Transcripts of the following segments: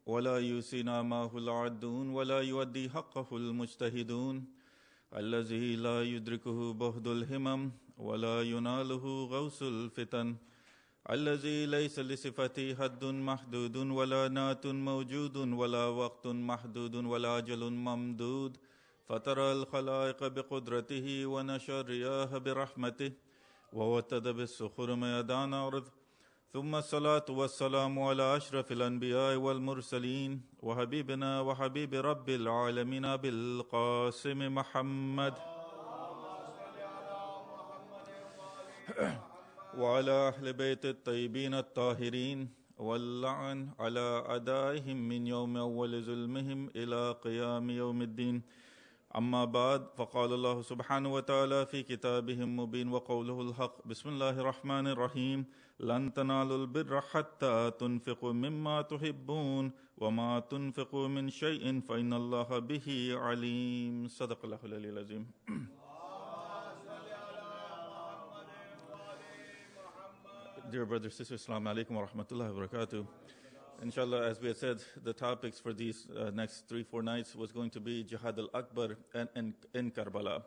ولا يوسينا معه العدون ولا يؤدي حقه المجتهدون الذي لا يدركه بهد الهمم ولا يناله غوث الفتن الذي ليس لصفته حد محدود ولا نات موجود ولا وقت محدود ولا أجل ممدود فترى الخلائق بقدرته ونشر الرياح برحمته ووتد بالصخور ميدان أرض ثم الصلاة والسلام على أشرف الأنبياء والمرسلين وحبيبنا وحبيب رب العالمين بالقاسم محمد وعلى أهل بيت الطيبين الطاهرين واللعن على أعدائهم من يوم أول ظلمهم إلى قيام يوم الدين أما بعد فقال الله سبحانه وتعالى في كتابه المبين وقوله الحق بسم الله الرحمن الرحيم لن تنالوا البر حتى تنفقوا مما تحبون وما تنفقوا من شيء فإن الله به عليم صدق الله العلي العظيم. Dear brothers, sisters, assalamu alaikum wa rahmatullahi wa barakatuh. Inshallah, as we had said, the topics for these next 3-4 nights was going to be Jihad al-Akbar and in Karbala.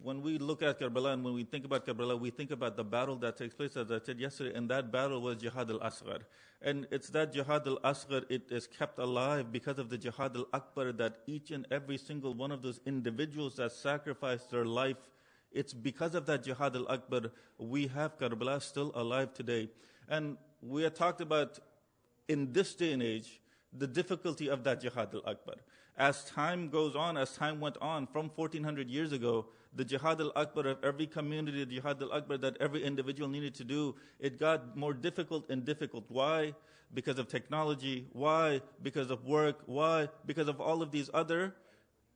When we look at Karbala and when we think about Karbala, we think about the battle that takes place, as I said yesterday, and that battle was Jihad al-Asghar. And it's that Jihad al-Asghar, it is kept alive because of the Jihad al-Akbar, that each and every single one of those individuals that sacrificed their life, it's because of that Jihad al-Akbar, we have Karbala still alive today. And we had talked about, in this day and age, the difficulty of that Jihad al-Akbar. As time goes on, as time went on, from 1400 years ago, the Jihad al-Akbar of every community, the Jihad al-Akbar that every individual needed to do, it got more difficult and difficult. Why? Because of technology. Why? Because of work. Why? Because of all of these other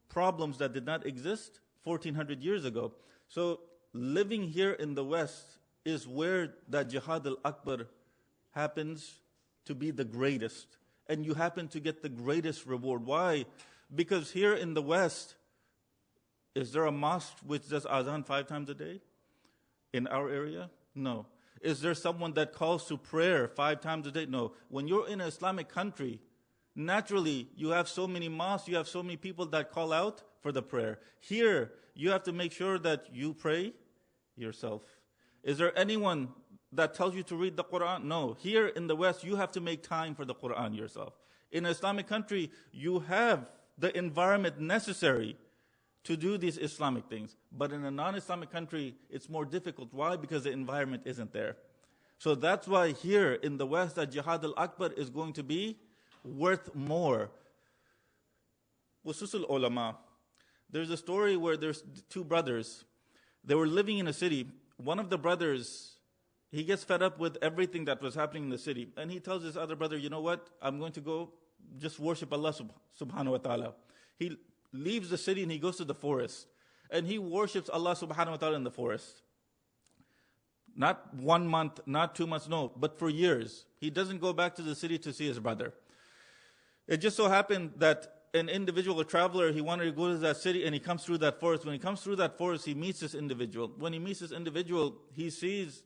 problems that did not exist 1400 years ago. So living here in the West is where that Jihad al-Akbar happens to be the greatest. And you happen to get the greatest reward. Why? Because here in the West, is there a mosque which does azan 5 times a day? In our area? No. Is there someone that calls to prayer 5 times a day? No. When you're in an Islamic country, naturally, you have so many mosques, you have so many people that call out for the prayer. Here, you have to make sure that you pray yourself. Is there anyone that tells you to read the Quran? No. Here in the West, you have to make time for the Quran yourself. In an Islamic country, you have the environment necessary to do these Islamic things. But in a non-Islamic country, it's more difficult. Why? Because the environment isn't there. So that's why here in the West, that Jihad al-Akbar is going to be worth more. Ususul ulama. There's a story where there's 2 brothers. They were living in a city. One of the brothers, he gets fed up with everything that was happening in the city. And he tells his other brother, you know what? I'm going to go just worship Allah subhanahu wa ta'ala. He leaves the city and he goes to the forest. And he worships Allah subhanahu wa ta'ala in the forest. Not 1 month, not 2 months, no, but for years. He doesn't go back to the city to see his brother. It just so happened that an individual, a traveler, he wanted to go to that city and he comes through that forest. When he comes through that forest, he meets this individual. When he meets this individual, he sees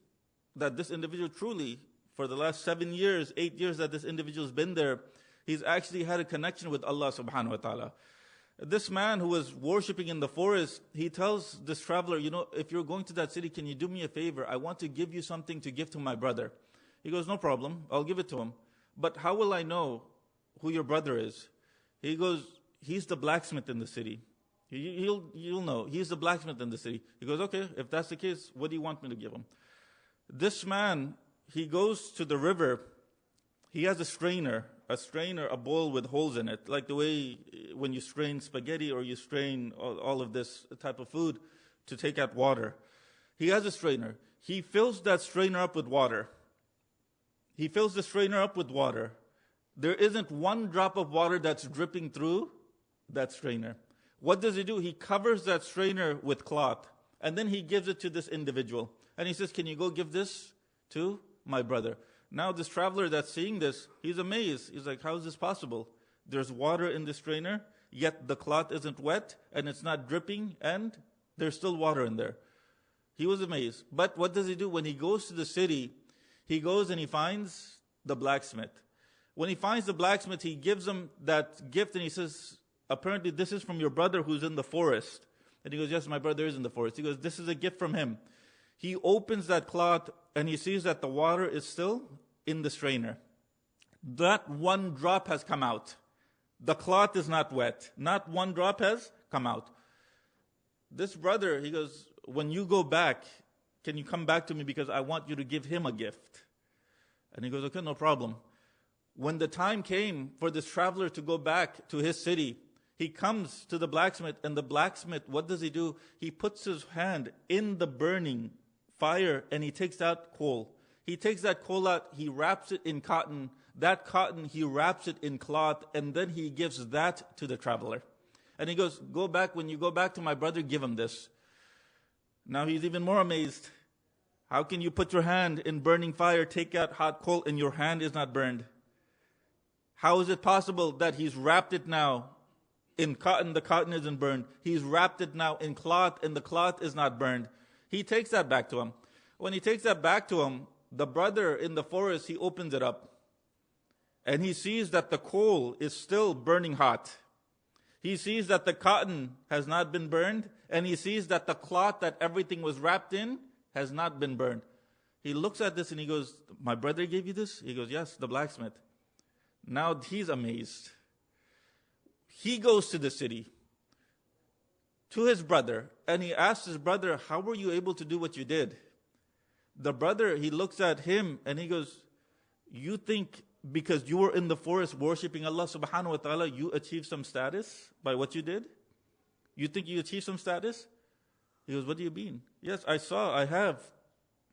that this individual truly, for the last 7 years, 8 years that this individual has been there, he's actually had a connection with Allah subhanahu wa ta'ala. This man who was worshipping in the forest, he tells this traveler, you know, if you're going to that city, can you do me a favor? I want to give you something to give to my brother. He goes, no problem, I'll give it to him. But how will I know who your brother is? He goes, he's the blacksmith in the city. You'll know, he's the blacksmith in the city. He goes, okay, if that's the case, what do you want me to give him? This man, he goes to the river. He has a strainer, a bowl with holes in it, like the way when you strain spaghetti or you strain all of this type of food to take out water. He has a strainer. He fills that strainer up with water. He fills the strainer up with water. There isn't one drop of water that's dripping through that strainer. What does he do? He covers that strainer with cloth, and then he gives it to this individual. And he says, can you go give this to my brother? Now this traveler that's seeing this, he's amazed. He's like, how is this possible? There's water in the strainer, yet the cloth isn't wet, and it's not dripping, and there's still water in there. He was amazed. But what does he do? When he goes to the city, he goes and he finds the blacksmith. When he finds the blacksmith, he gives him that gift and he says, apparently this is from your brother who's in the forest. And he goes, yes, my brother is in the forest. He goes, this is a gift from him. He opens that cloth and he sees that the water is still in the strainer. That one drop has come out. The cloth is not wet. Not one drop has come out. This brother, he goes, when you go back, can you come back to me because I want you to give him a gift? And he goes, okay, no problem. When the time came for this traveler to go back to his city, he comes to the blacksmith, and the blacksmith, what does he do? He puts his hand in the burning fire and he takes out coal. He takes that coal out, he wraps it in cotton. That cotton, he wraps it in cloth, and then he gives that to the traveler. And he goes, go back, when you go back to my brother, give him this. Now he's even more amazed. How can you put your hand in burning fire, take out hot coal, and your hand is not burned? How is it possible that he's wrapped it now in cotton, the cotton isn't burned. He's wrapped it now in cloth, and the cloth is not burned. He takes that back to him. When he takes that back to him, the brother in the forest, he opens it up. And he sees that the coal is still burning hot. He sees that the cotton has not been burned, and he sees that the cloth that everything was wrapped in has not been burned. He looks at this and he goes, my brother gave you this? He goes, yes, the blacksmith. Now he's amazed. He goes to the city, to his brother, and he asks his brother, how were you able to do what you did? The brother, he looks at him and he goes, you think because you were in the forest worshiping Allah subhanahu wa ta'ala, you achieved some status by what you did? You think you achieved some status? He goes, what do you mean? Yes, I have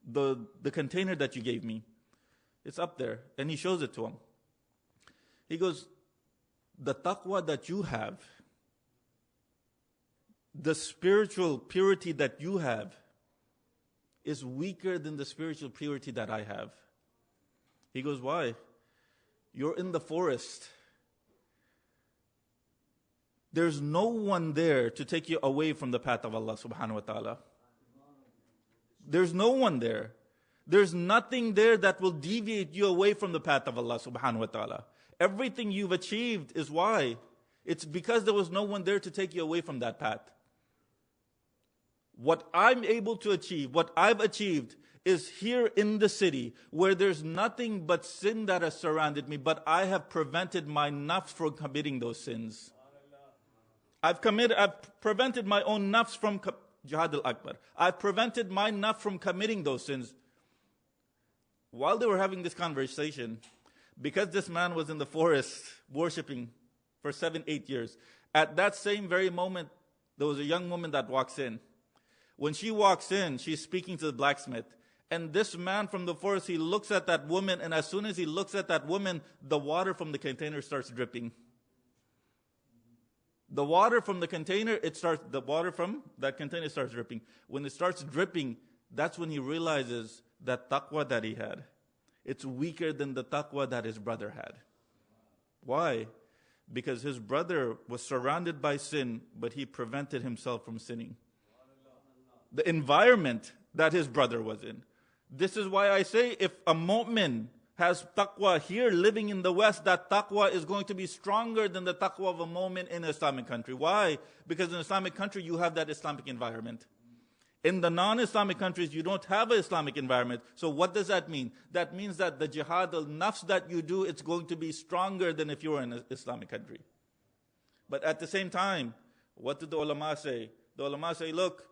the container that you gave me. It's up there. And he shows it to him. He goes, the taqwa that you have, the spiritual purity that you have, is weaker than the spiritual purity that I have. He goes, why? You're in the forest. There's no one there to take you away from the path of Allah subhanahu wa ta'ala. There's no one there. There's nothing there that will deviate you away from the path of Allah subhanahu wa ta'ala. Everything you've achieved is why? It's because there was no one there to take you away from that path. What I'm able to achieve, what I've achieved, is here in the city where there's nothing but sin that has surrounded me, but I have prevented my nafs from committing those sins. I've prevented my own nafs from Jihad al-Akbar. I've prevented my nafs from committing those sins. While they were having this conversation, because this man was in the forest worshiping for 7-8 years, at that same very moment, there was a young woman that walks in. When she walks in, she's speaking to the blacksmith. And this man from the forest, he looks at that woman, and as soon as he looks at that woman, the water from the container starts dripping. The water from the container, the water from that container starts dripping. When it starts dripping, that's when he realizes that taqwa that he had, it's weaker than the taqwa that his brother had. Why? Because his brother was surrounded by sin, but he prevented himself from sinning. The environment that his brother was in. This is why I say if a mu'min has taqwa here living in the West, that taqwa is going to be stronger than the taqwa of a mu'min in an Islamic country. Why? Because in an Islamic country you have that Islamic environment. In the non-Islamic countries you don't have an Islamic environment. So what does that mean? That means that the jihad al-nafs that you do, it's going to be stronger than if you were in an Islamic country. But at the same time, what did the ulama say? The ulama say, look,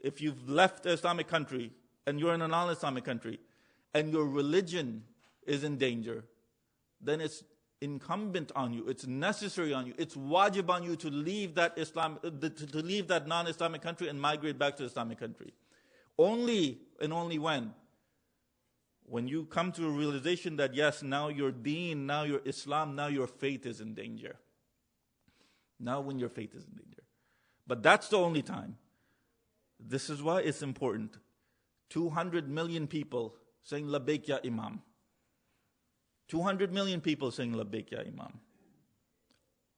if you've left an Islamic country and you're in a non-Islamic country and your religion is in danger, then it's incumbent on you, it's necessary on you, it's wajib on you to leave that to leave that non-Islamic country and migrate back to the Islamic country. Only and only when you come to a realization that yes, now your deen, now your Islam, now your faith is in danger. Now when your faith is in danger. But that's the only time. This is why it's important. 200 million people saying labbaik ya imam. 200 million people saying labbaik ya imam.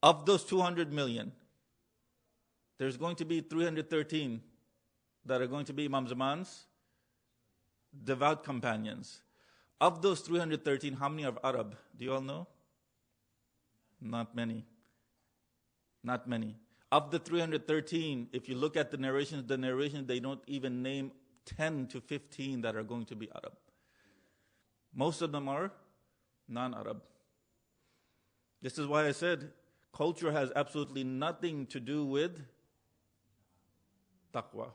Of those 200 million, there's going to be 313 that are going to be Imam Zaman's devout companions. Of those 313, how many are Arab? Do you all know? Not many. Not many. Of the 313, if you look at the narrations, they don't even name 10 to 15 that are going to be Arab. Most of them are non-Arab. This is why I said culture has absolutely nothing to do with taqwa.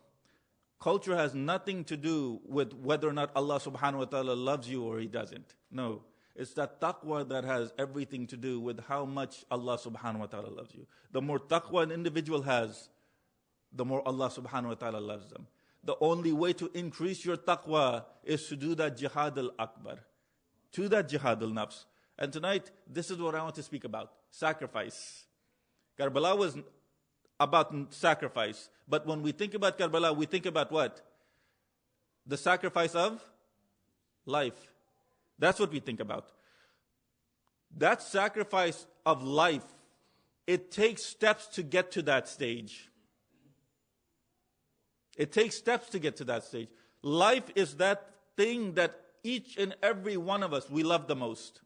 Culture has nothing to do with whether or not Allah subhanahu wa ta'ala loves you or He doesn't. No. It's that taqwa that has everything to do with how much Allah subhanahu wa ta'ala loves you. The more taqwa an individual has, the more Allah subhanahu wa ta'ala loves them. The only way to increase your taqwa is to do that jihad al-akbar. To that jihad al-nafs. And tonight, this is what I want to speak about. Sacrifice. Karbala was about sacrifice. But when we think about Karbala, we think about what? The sacrifice of life. That's what we think about. That sacrifice of life, it takes steps to get to that stage. It takes steps to get to that stage. Life is that thing that each and every one of us, we love the most.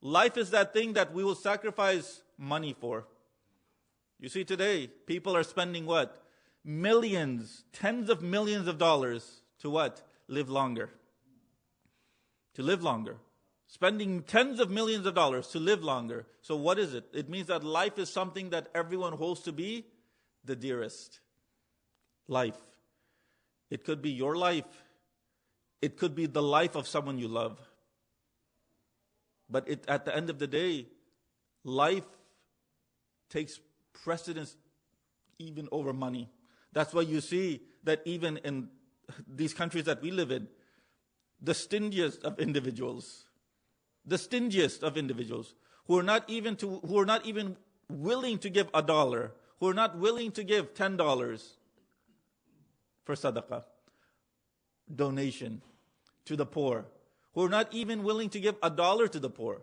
Life is that thing that we will sacrifice money for. You see today, people are spending what? Millions, tens of millions of dollars to what? Live longer. To live longer. Spending tens of millions of dollars to live longer. So what is it? It means that life is something that everyone holds to be the dearest. Life. It could be your life. It could be the life of someone you love. But at the end of the day, life takes precedence even over money. That's why you see that even in these countries that we live in, the stingiest of individuals who are not even willing to give $1, who are not willing to give $10 for sadaqah, donation to the poor, who are not even willing to give $1 to the poor.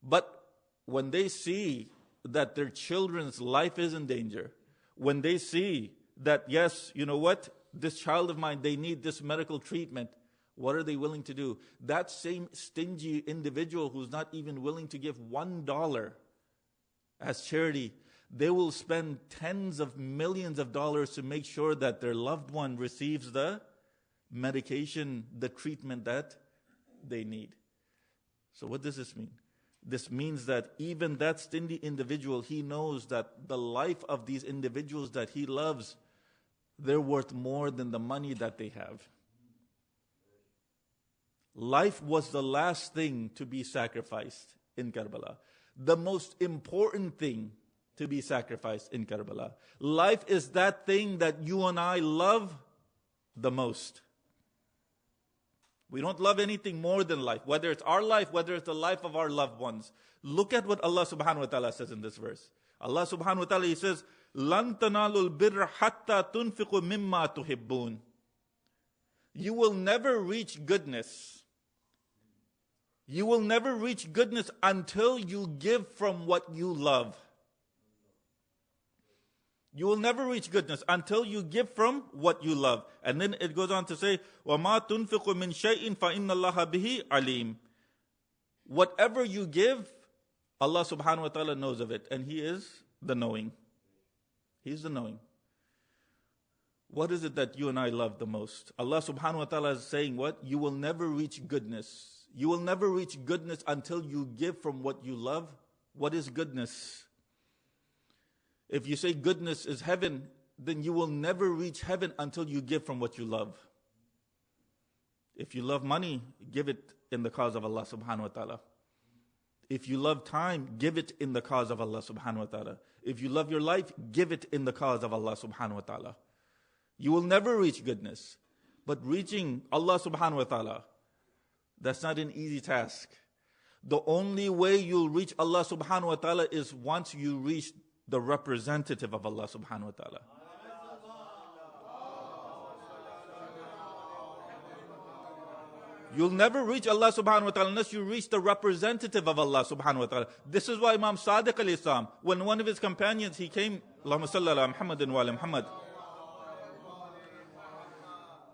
But when they see that their children's life is in danger, when they see that, yes, you know what, this child of mine, they need this medical treatment, what are they willing to do? That same stingy individual who's not even willing to give $1 as charity, they will spend tens of millions of dollars to make sure that their loved one receives the medication, the treatment that they need. So what does this mean? This means that even that stingy individual, he knows that the life of these individuals that he loves, they're worth more than the money that they have. Life was the last thing to be sacrificed in Karbala. The most important thing to be sacrificed in Karbala. Life is that thing that you and I love the most. We don't love anything more than life, whether it's our life, whether it's the life of our loved ones. Look at what Allah subhanahu wa ta'ala says in this verse. Allah subhanahu wa ta'ala, He says, لَن تَنَالُوا الْبِرَّ حَتَّى تُنْفِقُوا مِمَّا تُحِبُّونَ. You will never reach goodness. You will never reach goodness until you give from what you love. You will never reach goodness until you give from what you love. And then it goes on to say, وَمَا تُنْفِقُ مِنْ شَيْءٍ فَإِنَّ اللَّهَ بِهِ عَلِيمٌ. Whatever you give, Allah subhanahu wa ta'ala knows of it. And He is the knowing. He's the knowing. What is it that you and I love the most? Allah subhanahu wa ta'ala is saying what? You will never reach goodness. You will never reach goodness until you give from what you love. What is goodness? If you say goodness is heaven, then you will never reach heaven until you give from what you love. If you love money, give it in the cause of Allah subhanahu wa ta'ala. If you love time, give it in the cause of Allah subhanahu wa ta'ala. If you love your life, give it in the cause of Allah subhanahu wa ta'ala. You will never reach goodness. But reaching Allah subhanahu wa ta'ala, that's not an easy task. The only way you'll reach Allah subhanahu wa ta'ala is once you reach the representative of Allah subhanahu wa ta'ala. You'll never reach Allah subhanahu wa ta'ala unless you reach the representative of Allah subhanahu wa ta'ala. This is why Imam Sadiq alayhi salam, when one of his companions, he came, Allahumma salli ala Muhammadin wa ala Muhammad.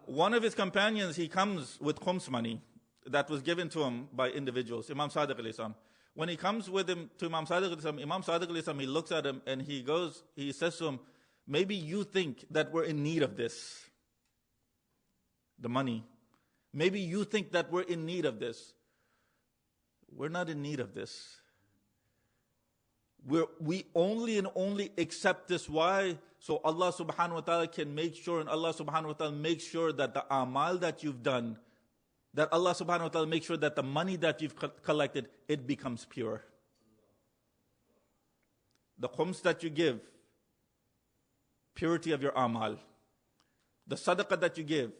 One of his companions, he comes with khums money that was given to him by individuals, Imam Sadiq alayhi salam. When he comes with him to Imam Sadiq alayhi salam, Imam Sadiq alayhi salam, he looks at him and he says to him, maybe you think that we're in need of this. The money. Maybe you think that we're in need of this. We're not in need of this. We only and only accept this. Why? So Allah subhanahu wa ta'ala can make sure, and Allah subhanahu wa ta'ala makes sure that the amal that you've done, that Allah subhanahu wa ta'ala makes sure that the money that you've collected, it becomes pure. The khums that you give, purity of your amal. The sadaqah that you give,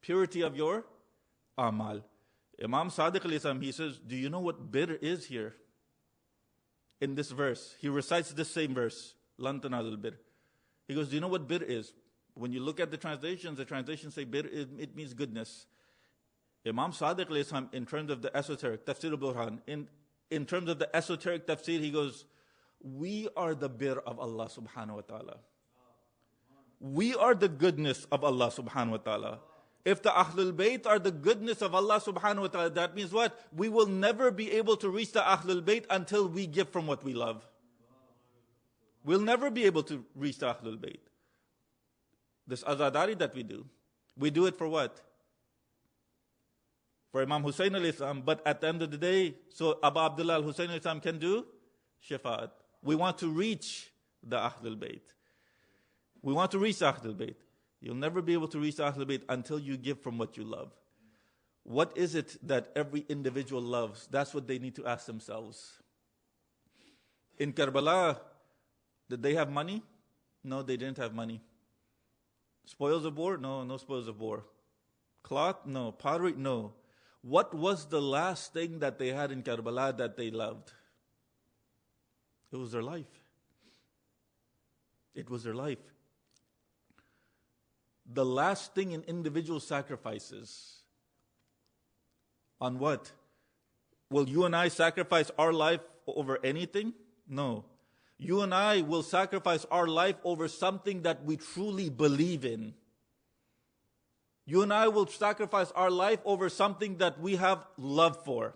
purity of your amal. Imam Sadiq alayhi salam, he says, do you know what bir is here? In this verse, he recites this same verse, Lan tanalul bir. He goes, do you know what bir is? When you look at the translations say bir, it means goodness. Imam Sadiq alayhi salam, in terms of the esoteric, tafsir al-Burhan, in terms of the esoteric tafsir, he goes, we are the bir of Allah subhanahu wa ta'ala. We are the goodness of Allah subhanahu wa ta'ala. If the Ahlul Bayt are the goodness of Allah subhanahu wa ta'ala, that means what? We will never be able to reach the Ahlul Bayt until we give from what we love. We'll never be able to reach the Ahlul Bayt. This azadari that we do it for what? For Imam Hussein alayhi salam, but at the end of the day, so Abu Abdullah al-Hussein alayhi salam can do shafaat. We want to reach the Ahlul Bayt. We want to reach the Ahlul Bayt. You'll never be able to reach the Ahlul Bayt until you give from what you love. What is it that every individual loves? That's what they need to ask themselves. In Karbala, did they have money? No, they didn't have money. Spoils of war? No, no spoils of war. Cloth? No. Pottery? No. What was the last thing that they had in Karbala that they loved? It was their life. It was their life. The last thing in individual sacrifices. On what? Will you and I sacrifice our life over anything? No. You and I will sacrifice our life over something that we truly believe in. You and I will sacrifice our life over something that we have love for.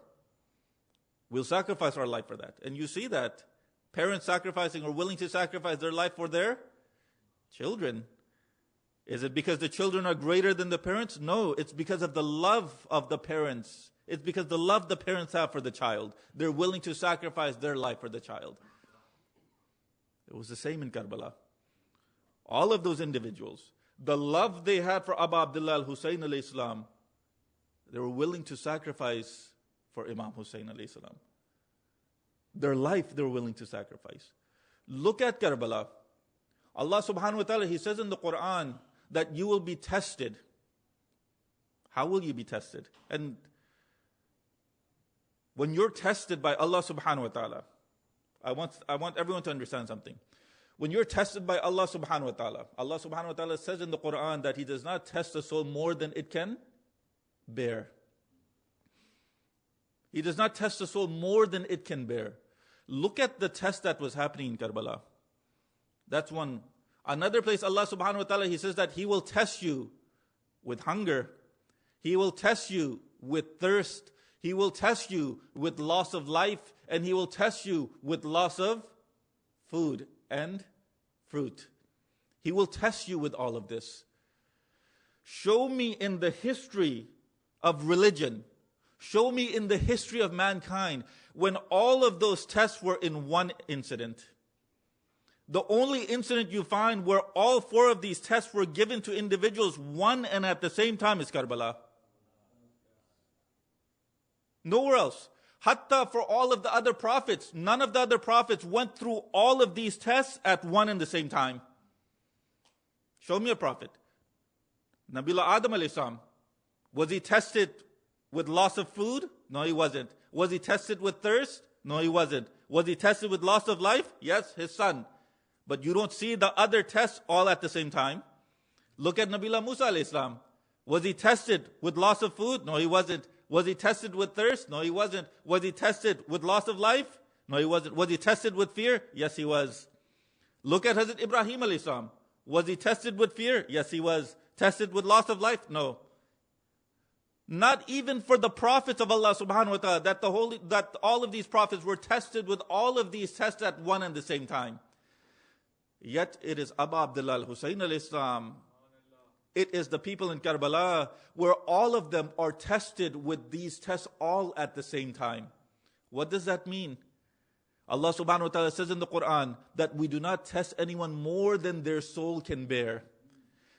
We'll sacrifice our life for that. And you see that. Parents sacrificing or willing to sacrifice their life for their children. Is it because the children are greater than the parents? No, it's because of the love of the parents. It's because the love the parents have for the child. They're willing to sacrifice their life for the child. It was the same in Karbala. All of those individuals, the love they had for Abu Abdullah al-Hussein alayhi salam, they were willing to sacrifice for Imam Hussein alayhi salam. Their life they were willing to sacrifice. Look at Karbala. Allah subhanahu wa ta'ala, He says in the Quran that you will be tested. How will you be tested? And when you're tested by Allah subhanahu wa ta'ala, I want everyone to understand something. When you're tested by Allah subhanahu wa ta'ala, Allah subhanahu wa ta'ala says in the Quran that He does not test the soul more than it can bear. He does not test the soul more than it can bear. Look at the test that was happening in Karbala. That's one. Another place, Allah subhanahu wa ta'ala, He says that He will test you with hunger. He will test you with thirst. He will test you with loss of life. And He will test you with loss of food and fruit. He will test you with all of this. Show me in the history of religion, show me in the history of mankind, when all of those tests were in one incident. The only incident you find where all four of these tests were given to individuals one and at the same time is Karbala. Nowhere else. Hatta for all of the other prophets, none of the other prophets went through all of these tests at one and the same time. Show me a prophet. Nabiullah Adam alayhi salam, was he tested with loss of food? No, he wasn't. Was he tested with thirst? No, he wasn't. Was he tested with loss of life? Yes, his son. But you don't see the other tests all at the same time. Look at Nabiullah Musa alayhi salam. Was he tested with loss of food? No, he wasn't. Was he tested with thirst? No, he wasn't. Was he tested with loss of life? No, he wasn't. Was he tested with fear? Yes, he was. Look at Hazrat Ibrahim alayhi salam. Was he tested with fear? Yes, he was. Tested with loss of life? No. Not even for the prophets of Allah subhanahu wa ta'ala, that all of these prophets were tested with all of these tests at one and the same time. Yet it is Abu Abdullah al-Husayn al-Islam. It is the people in Karbala where all of them are tested with these tests all at the same time. What does that mean? Allah subhanahu wa ta'ala says in the Quran that we do not test anyone more than their soul can bear.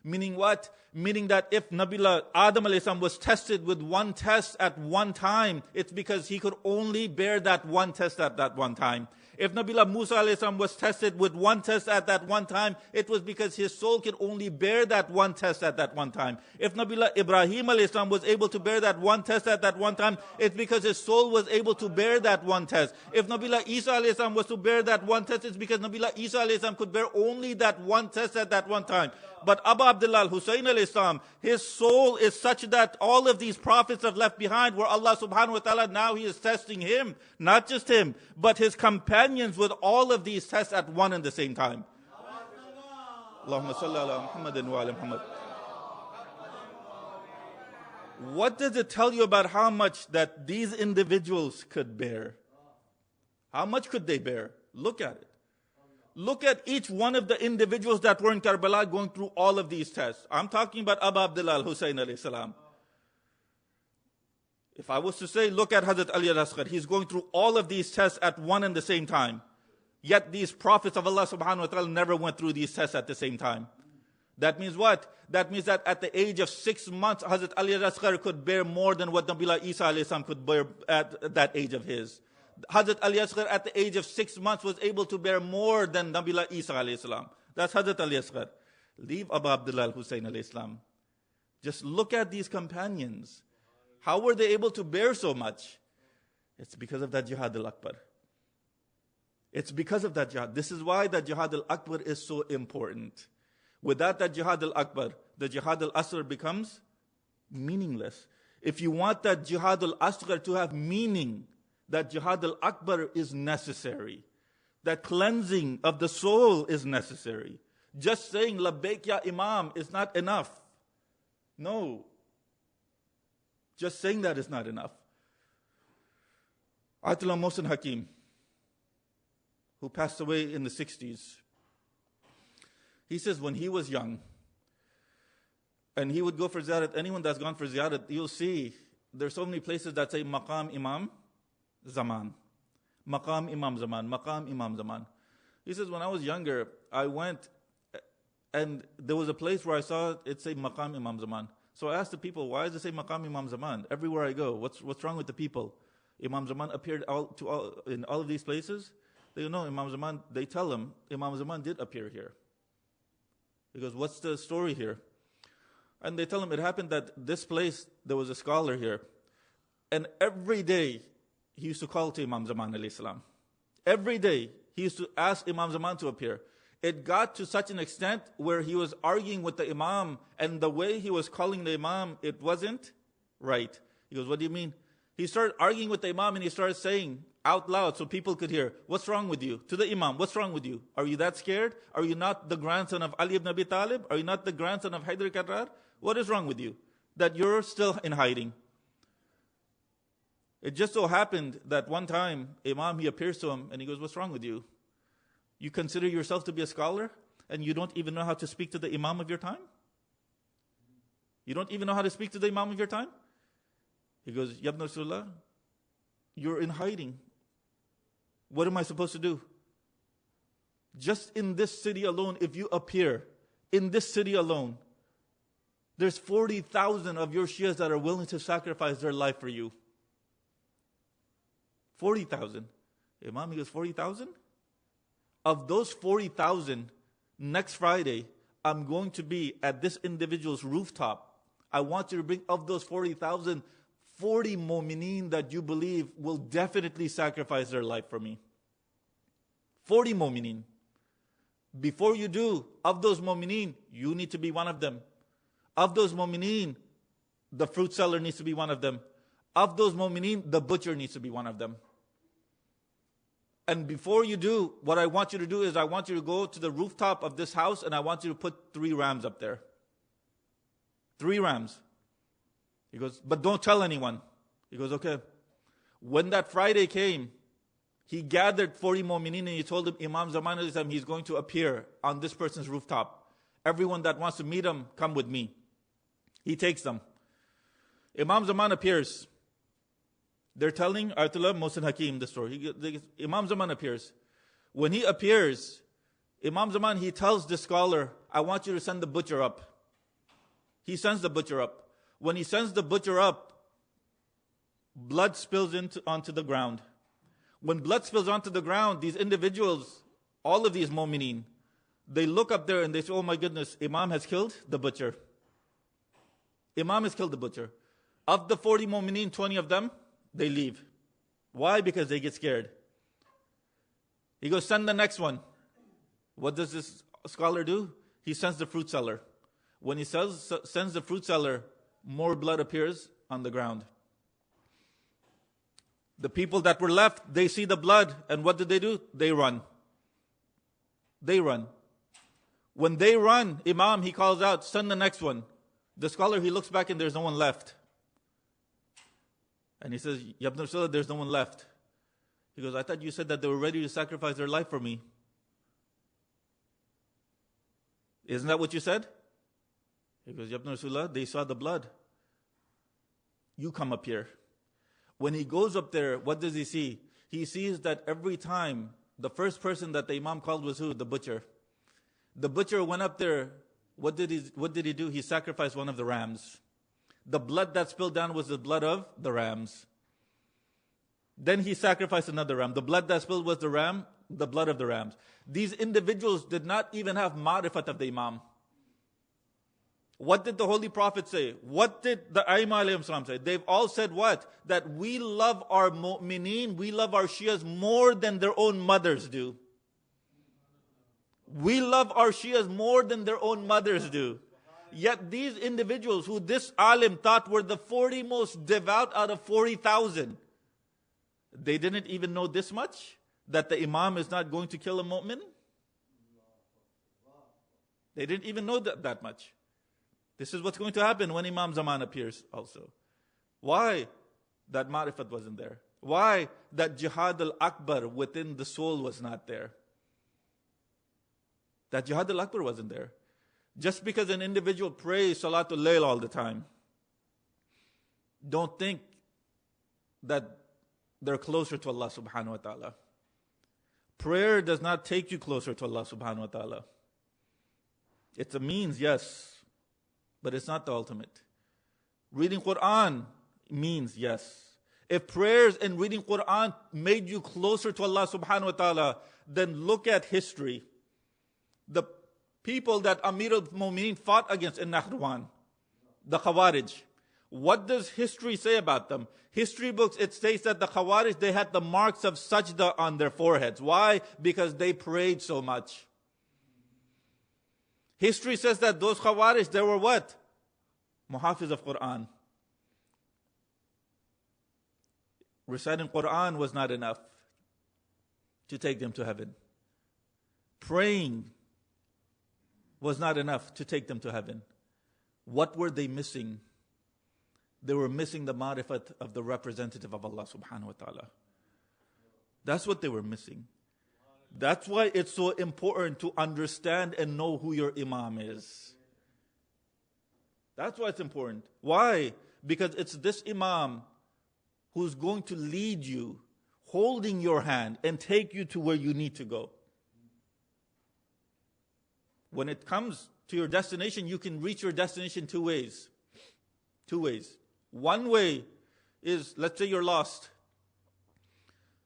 Meaning what? Meaning that if Nabiullah Adam alayhi salam was tested with one test at one time, it's because he could only bear that one test at that one time. If Nabiullah Musa alayhi salam was tested with one test at that one time, it was because his soul could only bear that one test at that one time. If Nabiullah Ibrahim alayhi salam was able to bear that one test at that one time, it's because his soul was able to bear that one test. If Nabiullah Isa alayhi salam was to bear that one test, it's because Nabiullah Isa alayhi salam could bear only that one test at that one time. But Abu Abdullah al-Husayn alayhi salam, his soul is such that all of these prophets have left behind, where Allah subhanahu wa ta'ala now he is testing him, not just him, but his companions with all of these tests at one and the same time. Allahumma salli ala Muhammadin wa ala Muhammad. What does it tell you about how much that these individuals could bear? How much could they bear? Look at it. Look at each one of the individuals that were in Karbala going through all of these tests. I'm talking about Abu Abdullah al-Husayn alayhi salam. If I was to say, look at Hazrat Ali al-Asghar, he's going through all of these tests at one and the same time. Yet these prophets of Allah subhanahu wa ta'ala never went through these tests at the same time. That means what? That means that at the age of 6 months, Hazrat Ali al-Asghar could bear more than what Nabiullah Isa alayhi salam could bear at that age of his. Hazrat Ali Asghar at the age of 6 months was able to bear more than Nabiullah Isa alayhi salam. That's Hazrat Ali Asghar. Leave Abu Abdullah al-Husayn alayhi salam. Just look at these companions. How were they able to bear so much? It's because of that Jihad al-Akbar. It's because of that jihad. This is why that Jihad al-Akbar is so important. Without that Jihad al-Akbar, the Jihad al-Asghar becomes meaningless. If you want that Jihad al-Asghar to have meaning, that Jihad al-Akbar is necessary. That cleansing of the soul is necessary. Just saying Labbaik ya Imam is not enough. No. Just saying that is not enough. Ayatollah Mohsin Hakim, who passed away in the 60s, he says when he was young, and he would go for ziyarat, anyone that's gone for ziyarat, you'll see there's so many places that say Maqam Imam Zaman. Maqam Imam Zaman. Maqam Imam Zaman. He says, when I was younger, I went and there was a place where I saw it say Maqam Imam Zaman. So I asked the people, why does it say Maqam Imam Zaman? Everywhere I go, what's wrong with the people? Imam Zaman appeared in all of these places? They know Imam Zaman, they tell him, Imam Zaman did appear here. He goes, what's the story here? And they tell him it happened that this place, there was a scholar here. And every day, he used to call to Imam Zaman alayhi salam. Every day, he used to ask Imam Zaman to appear. It got to such an extent where he was arguing with the Imam, and the way he was calling the Imam, it wasn't right. He goes, what do you mean? He started arguing with the Imam, and he started saying out loud so people could hear, what's wrong with you? To the Imam, what's wrong with you? Are you that scared? Are you not the grandson of Ali ibn Abi Talib? Are you not the grandson of Haydar Karrar? What is wrong with you? That you're still in hiding. It just so happened that one time, Imam, he appears to him and he goes, what's wrong with you? You consider yourself to be a scholar and you don't even know how to speak to the Imam of your time? You don't even know how to speak to the Imam of your time? He goes, Ya Ibn Rasulullah, you're in hiding. What am I supposed to do? Just in this city alone, if you appear, in this city alone, there's 40,000 of your Shias that are willing to sacrifice their life for you. 40,000. Imam, he goes, 40,000? Of those 40,000, next Friday, I'm going to be at this individual's rooftop. I want you to bring, of those 40,000, 40 mu'mineen that you believe will definitely sacrifice their life for me. 40 mu'mineen. Before you do, of those mu'mineen, you need to be one of them. Of those mu'mineen, the fruit seller needs to be one of them. Of those mu'mineen, the butcher needs to be one of them. And before you do, what I want you to do is I want you to go to the rooftop of this house and I want you to put 3 rams up there. 3 rams. He goes, but don't tell anyone. He goes, okay. When that Friday came, he gathered 40 mu'mineen and he told them, Imam Zaman al-Islam, he's going to appear on this person's rooftop. Everyone that wants to meet him, come with me. He takes them. Imam Zaman appears. They're telling Ayatollah Mohsin Hakim the story. Imam Zaman appears. When he appears, Imam Zaman, he tells the scholar, I want you to send the butcher up. He sends the butcher up. When he sends the butcher up, blood spills onto the ground. When blood spills onto the ground, these individuals, all of these mu'mineen, they look up there and they say, oh my goodness, Imam has killed the butcher. Imam has killed the butcher. Of the 40 mu'mineen, 20 of them, they leave. Why? Because they get scared. He goes, send the next one. What does this scholar do? He sends the fruit seller. When he sends the fruit seller, more blood appears on the ground. The people that were left, they see the blood, and what do? They run. They run. When they run, Imam, he calls out, send the next one. The scholar, he looks back and there's no one left. And he says, Ya Ibn Rasulullah, there's no one left. He goes, I thought you said that they were ready to sacrifice their life for me. Isn't that what you said? He goes, Ya Ibn Rasulullah, they saw the blood. You come up here. When he goes up there, what does he see? He sees that every time, the first person that the Imam called was who? The butcher. The butcher went up there. What did he do? He sacrificed one of the rams. The blood that spilled down was the blood of the rams. Then he sacrificed another ram. The blood that spilled was the blood of the rams. These individuals did not even have ma'rifat of the Imam. What did the Holy Prophet say? What did the Aimah alayhim salam say? They've all said what? That we love our mu'mineen, we love our Shias more than their own mothers do. We love our Shias more than their own mothers do. Yet these individuals who this alim thought were the 40 most devout out of 40,000, they didn't even know this much, that the Imam is not going to kill a mu'min. They didn't even know that much. This is what's going to happen when Imam Zaman appears also. Why? That ma'rifat wasn't there. Why? That jihad al-akbar within the soul was not there. That jihad al-akbar wasn't there. Just because an individual prays Salatul Layl all the time, don't think that they're closer to Allah subhanahu wa ta'ala. Prayer does not take you closer to Allah subhanahu wa ta'ala. It's a means, yes, but it's not the ultimate. Reading Quran means, yes. If prayers and reading Quran made you closer to Allah subhanahu wa ta'ala, then look at history. The people that Amir al-Mu'mineen fought against in Nahrawan, the Khawarij. What does history say about them? History books, it states that the Khawarij, they had the marks of sajda on their foreheads. Why? Because they prayed so much. History says that those Khawarij, they were what? Muhafiz of Quran. Reciting Quran was not enough to take them to heaven. Praying was not enough to take them to heaven. What were they missing? They were missing the ma'rifat of the representative of Allah subhanahu wa ta'ala. That's what they were missing. That's why it's so important to understand and know who your Imam is. That's why it's important. Why? Because it's this Imam who's going to lead you, holding your hand and take you to where you need to go. When it comes to your destination, you can reach your destination two ways. Two ways. One way is, let's say you're lost.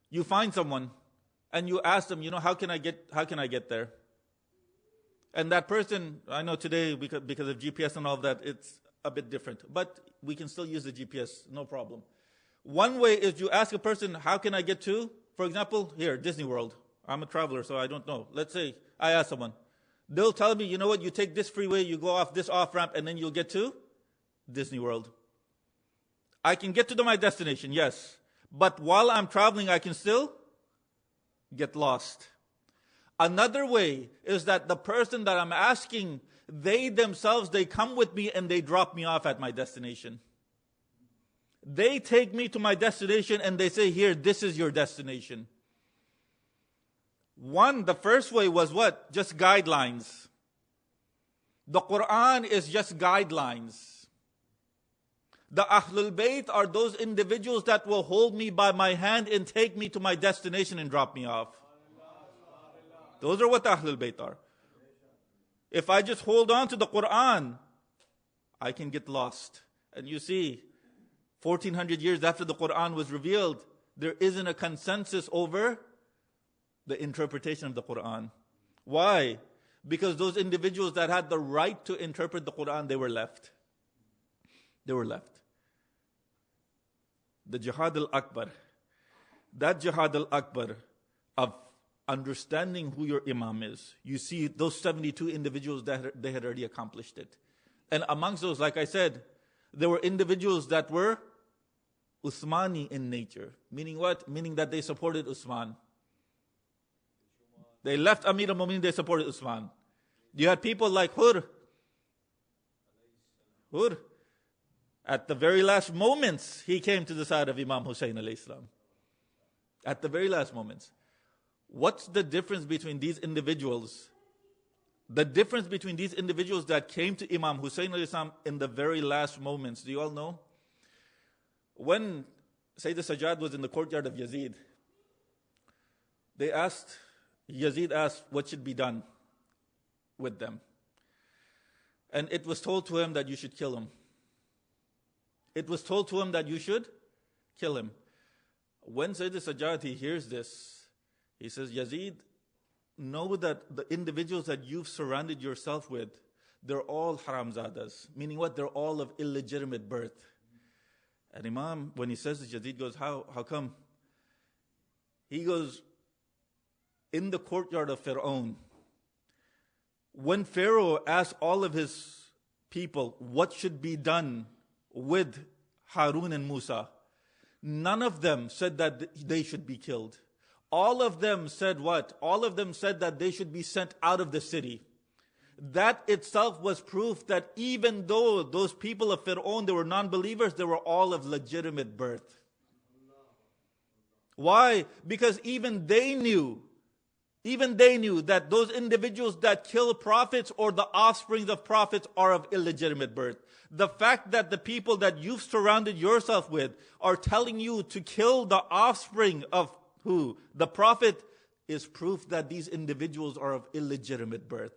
You find someone and you ask them, how can I get there? And that person, I know today because of GPS and all of that, it's a bit different. But we can still use the GPS, no problem. One way is you ask a person, how can I get to, for example, here, Disney World. I'm a traveler, so I don't know. Let's say I ask someone. They'll tell me, you know what, you take this freeway, you go off this off-ramp, and then you'll get to Disney World. I can get to my destination, yes. But while I'm traveling, I can still get lost. Another way is that the person that I'm asking, they themselves, they come with me and they drop me off at my destination. They take me to my destination and they say, here, this is your destination. The first way was what? Just guidelines. The Quran is just guidelines. The Ahlul Bayt are those individuals that will hold me by my hand and take me to my destination and drop me off. Those are what the Ahlul Bayt are. If I just hold on to the Quran, I can get lost. And you see, 1400 years after the Quran was revealed, there isn't a consensus over the interpretation of the Quran. Why? Because those individuals that had the right to interpret the Quran, they were left. They were left. The Jihad al-Akbar, that Jihad al-Akbar of understanding who your Imam is. You see those 72 individuals that they had already accomplished it. And amongst those, like I said, there were individuals that were Uthmani in nature. Meaning what? Meaning that they supported Uthman. They left Amir al-Mu'minin, they supported Uthman. You had people like Hur. At the very last moments, he came to the side of Imam Hussein alayhi salam. At the very last moments. What's the difference between these individuals? The difference between these individuals that came to Imam Hussein alayhi salam in the very last moments, do you all know? When Sayyid Sajjad was in the courtyard of Yazid, Yazid asked what should be done with them. And it was told to him that you should kill him. It was told to him that you should kill him. When Sayyid Sajjad, he hears this, he says, Yazid, know that the individuals that you've surrounded yourself with, they're all haramzadas. Meaning what? They're all of illegitimate birth. And Imam, when he says this, Yazid goes, how come? He goes, in the courtyard of Fir'aun, when Pharaoh asked all of his people what should be done with Harun and Musa, none of them said that they should be killed. All of them said what? All of them said that they should be sent out of the city. That itself was proof that even though those people of Fir'aun, they were non-believers, they were all of legitimate birth. Why? Because even they knew that those individuals that kill prophets or the offspring of prophets are of illegitimate birth. The fact that the people that you've surrounded yourself with are telling you to kill the offspring of who? The prophet, is proof that these individuals are of illegitimate birth.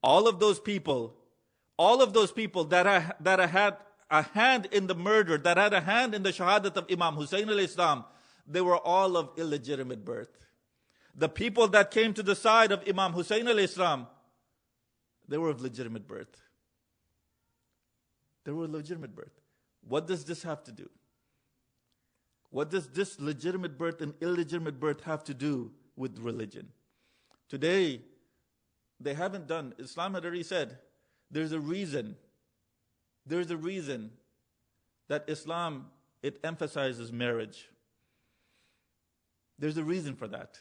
All of those people that had a hand in the murder, that had a hand in the shahadat of Imam Hussein alayhi salam, they were all of illegitimate birth. The people that came to the side of Imam Hussein alayhi salam, they were of legitimate birth. They were legitimate birth. What does this have to do? What does this legitimate birth and illegitimate birth have to do with religion? Today, they haven't done, Islam had already said, there's a reason that Islam, it emphasizes marriage. There's a reason for that.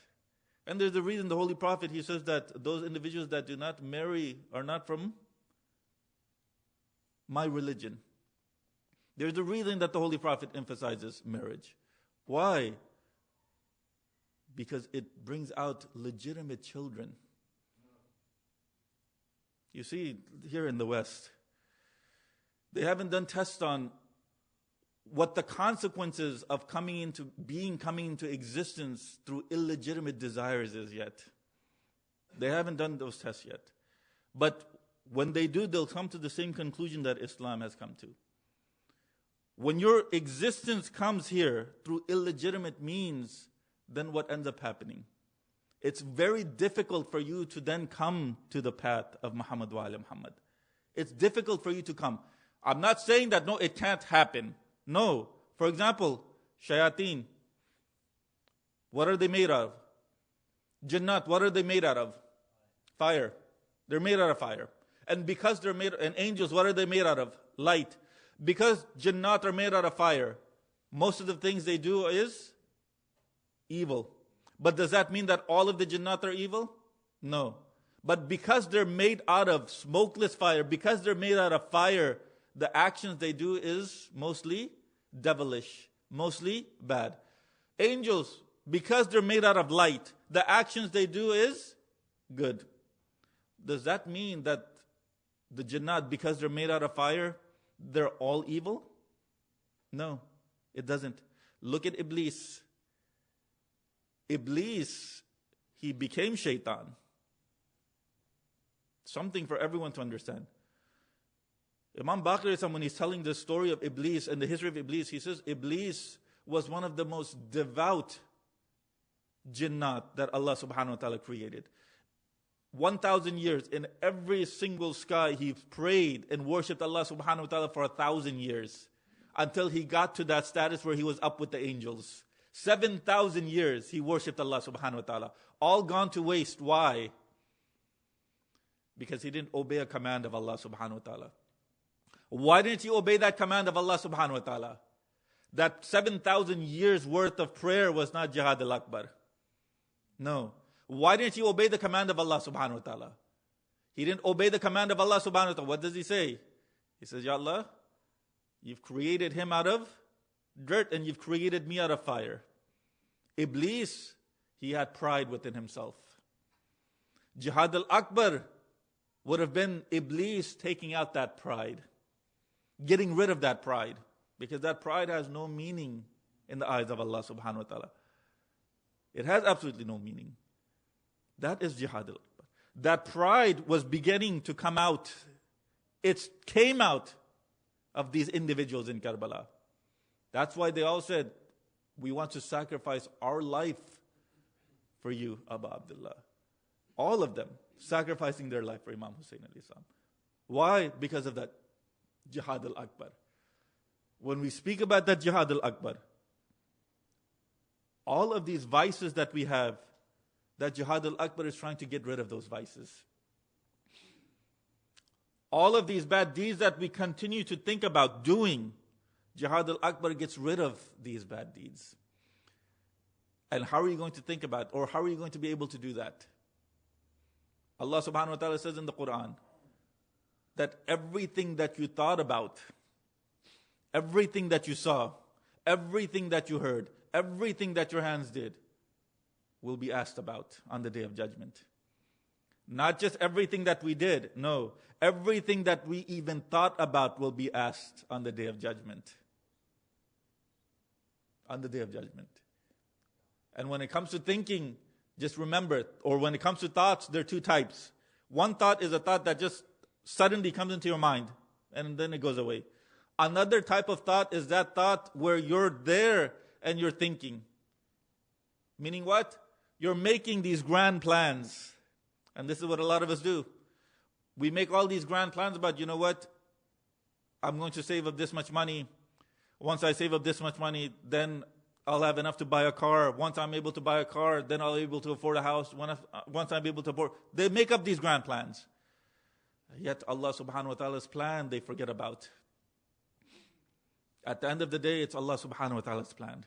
And there's a reason the Holy Prophet, he says that those individuals that do not marry are not from my religion. There's a reason that the Holy Prophet emphasizes marriage. Why? Because it brings out legitimate children. You see, here in the West, they haven't done tests on what the consequences of coming into existence through illegitimate desires is yet. They haven't done those tests yet. But when they do, they'll come to the same conclusion that Islam has come to. When your existence comes here through illegitimate means, then what ends up happening? It's very difficult for you to then come to the path of Muhammad wa ala Muhammad. It's difficult for you to come. I'm not saying that, no, it can't happen. No. For example, shayateen. What are they made out of? Jannat, what are they made out of? Fire. They're made out of fire. And because they're made, and angels, what are they made out of? Light. Because Jannat are made out of fire, most of the things they do is evil. But does that mean that all of the Jannat are evil? No. But because they're made out of smokeless fire, because they're made out of fire, the actions they do is mostly devilish, mostly bad. Angels, because they're made out of light, the actions they do is good. Does that mean that the Jannat, because they're made out of fire, they're all evil? No, it doesn't. Look at Iblis. Iblis, he became shaitan. Something for everyone to understand. Imam Baqir, when he's telling the story of Iblis and the history of Iblis, he says Iblis was one of the most devout jinnat that Allah subhanahu wa ta'ala created. 1,000 years in every single sky he prayed and worshipped Allah subhanahu wa ta'ala for 1,000 years until he got to that status where he was up with the angels. 7,000 years he worshipped Allah subhanahu wa ta'ala. All gone to waste. Why? Because he didn't obey a command of Allah subhanahu wa ta'ala. Why didn't he obey that command of Allah subhanahu wa ta'ala? That 7,000 years worth of prayer was not Jihad al-Akbar. No. Why didn't he obey the command of Allah subhanahu wa ta'ala? He didn't obey the command of Allah subhanahu wa ta'ala. What does he say? He says, Ya Allah, you've created him out of dirt and you've created me out of fire. Iblis, he had pride within himself. Jihad al-Akbar would have been Iblis taking out that pride, getting rid of that pride, because that pride has no meaning in the eyes of Allah subhanahu wa ta'ala. It has absolutely no meaning. That is Jihad al-Akbar. That pride was beginning to come out. It came out of these individuals in Karbala. That's why they all said, we want to sacrifice our life for you, Abu Abdullah. All of them sacrificing their life for Imam Hussein alayhi salam. Why? Because of that Jihad al-Akbar. When we speak about that Jihad al-Akbar, all of these vices that we have, that Jihad al-Akbar is trying to get rid of those vices. All of these bad deeds that we continue to think about doing, Jihad al-Akbar gets rid of these bad deeds. And how are you going to think about, or how are you going to be able to do that? Allah subhanahu wa ta'ala says in the Quran that everything that you thought about, everything that you saw, everything that you heard, everything that your hands did, will be asked about on the Day of Judgment. Not just everything that we did, no. Everything that we even thought about will be asked on the Day of Judgment. On the Day of Judgment. And when it comes to thinking, just remember, or when it comes to thoughts, there are two types. One thought is a thought that just suddenly comes into your mind, and then it goes away. Another type of thought is that thought where you're there and you're thinking. Meaning what? You're making these grand plans. And this is what a lot of us do. We make all these grand plans about, you know what? I'm going to save up this much money. Once I save up this much money, then I'll have enough to buy a car. Once I'm able to buy a car, then I'll be able to afford a house. Once I'm able to afford... They make up these grand plans. Yet Allah subhanahu wa ta'ala's plan, they forget about. At the end of the day, it's Allah subhanahu wa ta'ala's plan.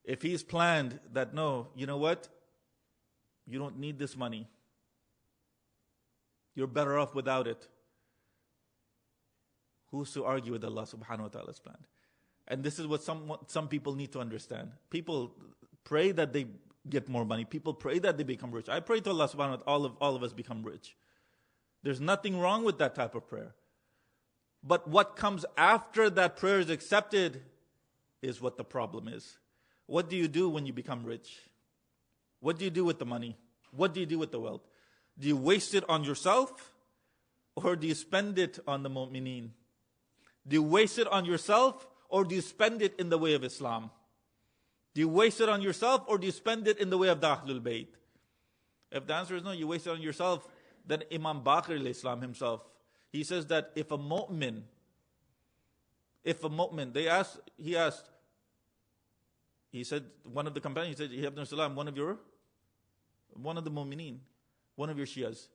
If He's planned that, no, you know what? You don't need this money. You're better off without it. Who's to argue with Allah subhanahu wa ta'ala's plan? And this is what some people need to understand. People pray that they get more money. People pray that they become rich. I pray to Allah subhanahu wa ta'ala, all of us become rich. There's nothing wrong with that type of prayer. But what comes after that prayer is accepted is what the problem is. What do you do when you become rich? What do you do with the money? What do you do with the wealth? Do you waste it on yourself? Or do you spend it on the mu'mineen? Do you waste it on yourself? Or do you spend it in the way of Islam? Do you waste it on yourself? Or do you spend it in the way of the Ahlul Bayt? If the answer is no, you waste it on yourself, then Imam Baqir al-Islam himself, he says that if a mu'min, he said, one of the companions said, Ya Ibn Salam, one of the mu'mineen, one of your Shias.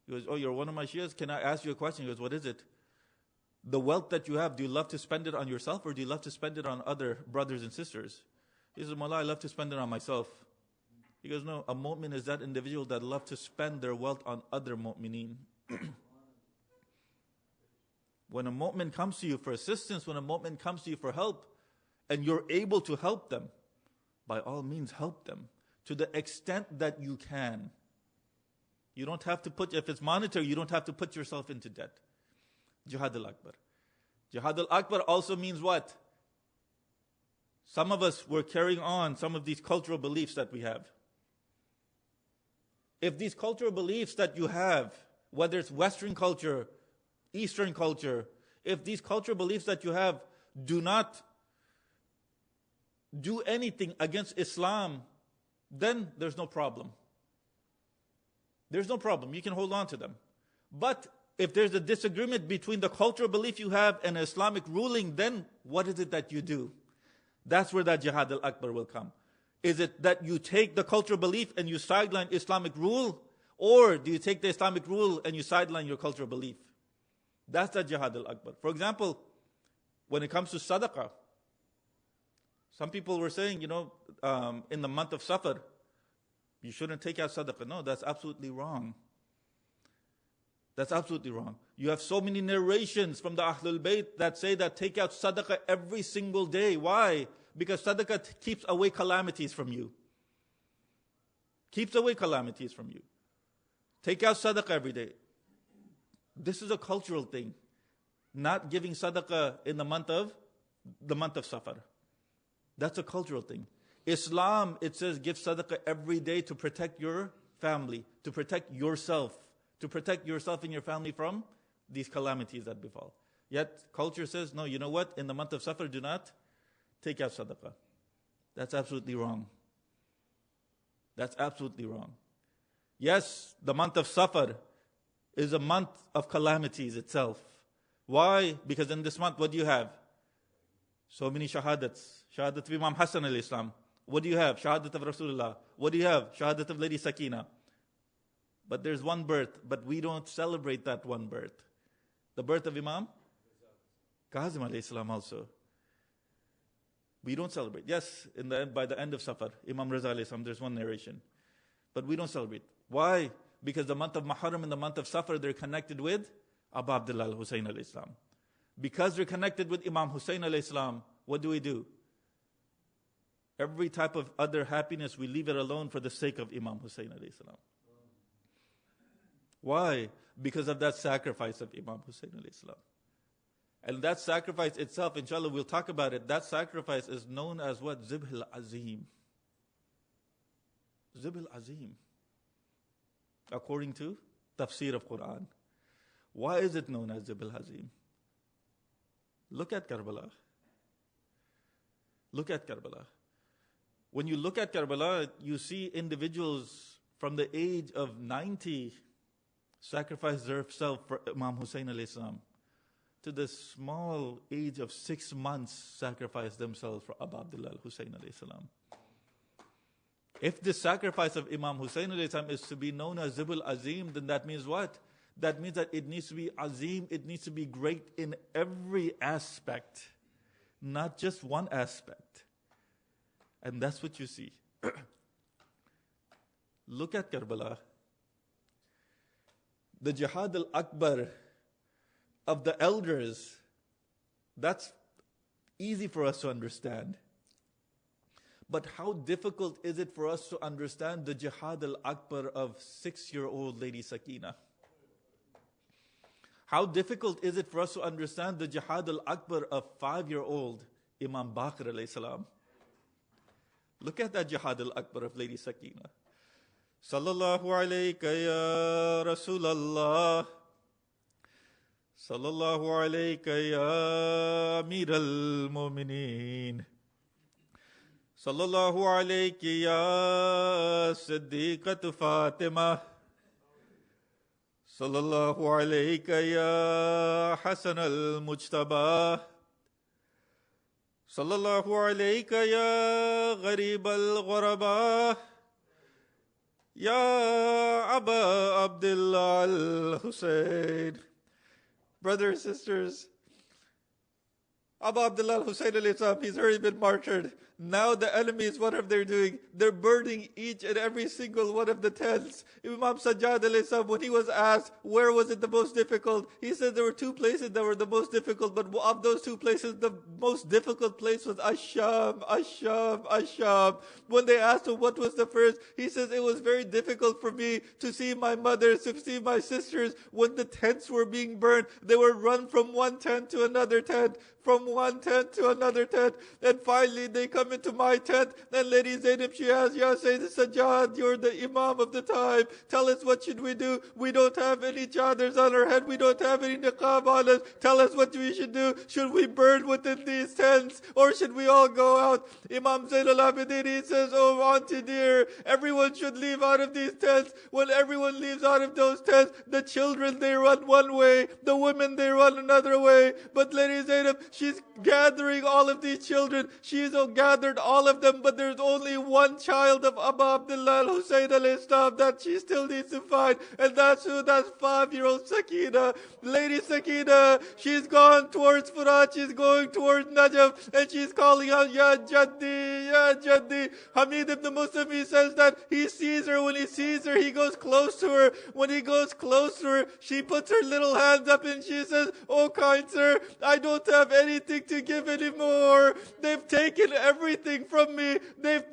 He goes, oh, you're one of my Shias? Can I ask you a question? He goes, what is it? The wealth that you have, do you love to spend it on yourself or do you love to spend it on other brothers and sisters? He says, Mullah, I love to spend it on myself. He goes, no, a mu'min is that individual that loves to spend their wealth on other mu'mineen. When a mu'min comes to you for assistance, when a mu'min comes to you for help, and you're able to help them, by all means help them to the extent that you can. You don't have to put, if it's monetary, you don't have to put yourself into debt. Jihad al-Akbar. Jihad al-Akbar also means what? Some of us were carrying on some of these cultural beliefs that we have. If these cultural beliefs that you have, whether it's Western culture, Eastern culture, if these cultural beliefs that you have do not do anything against Islam, then there's no problem. There's no problem. You can hold on to them. But if there's a disagreement between the cultural belief you have and Islamic ruling, then what is it that you do? That's where that Jihad al-Akbar will come. Is it that you take the cultural belief and you sideline Islamic rule? Or do you take the Islamic rule and you sideline your cultural belief? That's the Jihad al-Akbar. For example, when it comes to sadaqah, some people were saying, in the month of Safar, you shouldn't take out sadaqah. No, that's absolutely wrong. That's absolutely wrong. You have so many narrations from the Ahlul Bayt that say that take out sadaqah every single day. Why? Because sadaqah keeps away calamities from you. Keeps away calamities from you. Take out sadaqah every day. This is a cultural thing. Not giving sadaqah in the month of Safar. That's a cultural thing. Islam, it says give sadaqah every day to protect your family, to protect yourself and your family from these calamities that befall. Yet culture says, no, you know what? In the month of Safar, do not take out sadaqah. That's absolutely wrong. That's absolutely wrong. Yes, the month of Safar is a month of calamities itself. Why? Because in this month, what do you have? So many shahadats. Shahadat of Imam Hassan al-Islam. What do you have? Shahadat of Rasulullah. What do you have? Shahadat of Lady Sakina. But there's one birth, but we don't celebrate that one birth. The birth of Imam Kazim alayhi salam also. We don't celebrate. Yes, by the end of Safar, Imam Raza alayhi salam, there's one narration. But we don't celebrate. Why? Because the month of Muharram and the month of Safar, they're connected with Abu Abdullah al-Husayn alayhi salam. Because they're connected with Imam Hussein alayhi salam, what do? Every type of other happiness, we leave it alone for the sake of Imam Hussein alayhi salam. Why? Because of that sacrifice of Imam Hussein alayhi salam. And that sacrifice itself, inshallah, we'll talk about it. That sacrifice is known as what? Zibh al-Azim. Zibh al-Azim. According to tafsir of Quran. Why is it known as Zibh al-Azim? Look at Karbala. Look at Karbala. When you look at Karbala, you see individuals from the age of 90 sacrifice themselves for Imam Hussein alayhi salam. To the small age of 6 months, sacrifice themselves for Abu Abdullah al-Husayn alayhi salam. If the sacrifice of Imam Hussein alayhi salam is to be known as Zibul Azim, then that means what? That means that it needs to be Azim, it needs to be great in every aspect, not just one aspect. And that's what you see. Look at Karbala. The Jihad al-Akbar of the elders, that's easy for us to understand. But how difficult is it for us to understand the Jihad al-Akbar of 6-year-old Lady Sakina? How difficult is it for us to understand the Jihad al-Akbar of 5-year-old Imam Baqir alayhi salam? Look at that Jihad al-Akbar of Lady Sakina. Sallallahu alayka ya Rasulallah. Sallallahu alayka ya Amir al-Mu'mineen. Sallallahu alayki ya Siddiqatu Fatima. Sallallahu alayka ya Hasan al-Mujtaba. Sallallahu alayka ya Gharib al-Ghuraba. Ya Aba Abdullah al-Husayn. Brothers and sisters, Abu Abdullah al-Husayn alayhi salam, he's already been martyred. Now the enemies, what are they doing? They're burning each and every single one of the tents. Imam Sajjad alayhi salam, when he was asked, where was it the most difficult? He said there were two places that were the most difficult, but of those two places, the most difficult place was Asham, Asham, Asham. When they asked him what was the first, he says, it was very difficult for me to see my mother, to see my sisters. When the tents were being burned, they would run from one tent to another tent, from one tent to another tent. And finally they come into my tent. And Lady Zainab, she asks, Ya Sayyid Sajjad, you're the Imam of the time. Tell us, what should we do? We don't have any chadars on our head. We don't have any niqab on us. Tell us what we should do. Should we burn within these tents? Or should we all go out? Imam Zain al-Abidin, he says, oh auntie dear, everyone should leave out of these tents. When everyone leaves out of those tents, the children, they run one way. The women, they run another way. But Lady Zainab, she's gathering all of these children. She's gathered all of them, but there's only one child of Abu Abdullah al-Hussein alayhi salam that she still needs to find. And that's who? That's 5-year-old Sakina. Lady Sakina, she's gone towards Furat, she's going towards Najaf, and she's calling out, Ya Jaddi, Ya Jaddi. Hamid ibn Muslim, he says that he sees her. When he sees her, he goes close to her. When he goes close to her, she puts her little hands up and she says, oh kind sir, I don't have anything to give anymore. They've taken everything from me.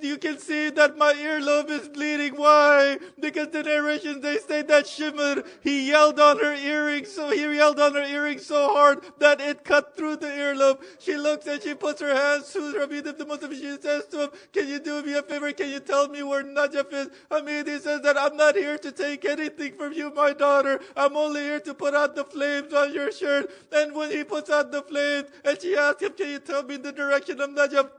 You can see that my earlobe is bleeding. Why? Because the narrations, they say that Shimr, he yelled on her earring so hard that it cut through the earlobe. She looks and she puts her hands to Hamid ibn Muslim. She says to him, can you do me a favor? Can you tell me where Najaf is? Hamid, he says that I'm not here to take anything from you, my daughter. I'm only here to put out the flames on your shirt. And when he puts out the flames, and she asks him, can you tell me the direction of Najaf?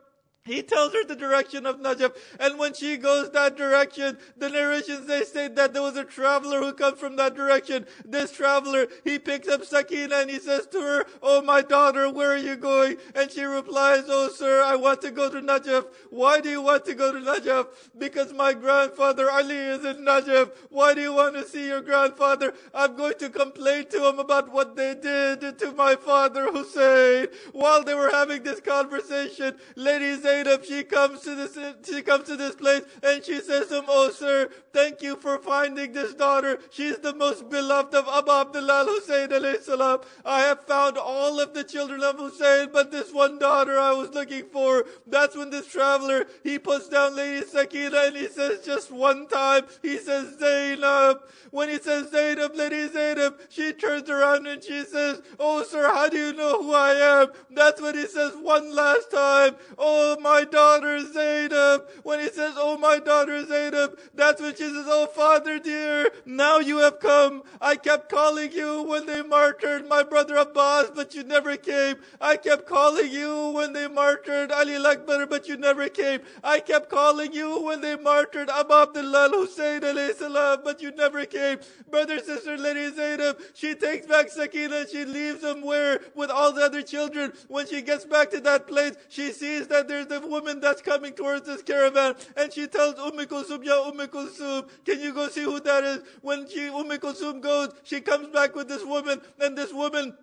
He tells her the direction of Najaf. And when she goes that direction, the narrations, they say that there was a traveler who comes from that direction. This traveler, he picks up Sakina and he says to her, oh my daughter, where are you going? And she replies, oh sir, I want to go to Najaf. Why do you want to go to Najaf? Because my grandfather Ali is in Najaf. Why do you want to see your grandfather? I'm going to complain to him about what they did to my father Hussein. While they were having this conversation, Lady Zainab, she comes to this place and she says to him, oh sir, thank you for finding this daughter. She's the most beloved of Abu Abdullah al-Hussein alayhi salam. I have found all of the children of Hussein, but this one daughter I was looking for. That's when this traveler, he puts down Lady Sakina and he says just one time, he says Zainab. When he says Zainab, Lady Zainab, she turns around and she says, oh sir, how do you know who I am? That's when he says one last time, oh my daughter Zainab. When he says, oh my daughter Zainab, that's when she says, oh father dear, now you have come. I kept calling you when they martyred my brother Abbas, but you never came. I kept calling you when they martyred Ali al-Akbar, but you never came. I kept calling you when they martyred Abu Abdullah al-Hussein alayhi salam, but you never came. Brother, sister, Lady Zainab, she takes back Sakina and she leaves him where? With all the other children. When she gets back to that place, she sees that there's the woman that's coming towards this caravan, and she tells Kulsum, Ya Kulsum, can you go see who that is? When Kulsum goes, she comes back with this woman, and this woman,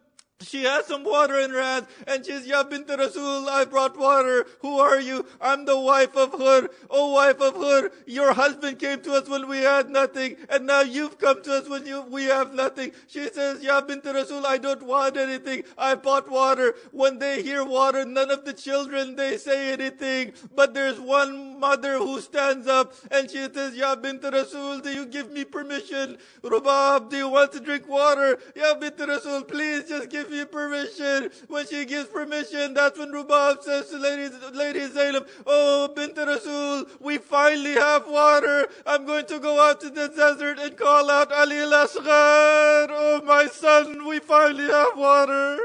she has some water in her hands, and she's, Ya bint Rasul, I brought water. Who are you? I'm the wife of Hur. Oh, wife of Hur, your husband came to us when we had nothing, and now you've come to us when we have nothing. She says, Ya bint Rasul, I don't want anything. I bought water. When they hear water, none of the children, they say anything. But there's one mother who stands up, and she says, Ya bint Rasul, do you give me permission? Rubab, do you want to drink water? Ya bint Rasul, please just give me permission. When she gives permission, that's when Rubab says to Lady Zainab, oh bint Rasul, we finally have water. I'm going to go out to the desert and call out Ali al-Asghar. Oh my son, we finally have water.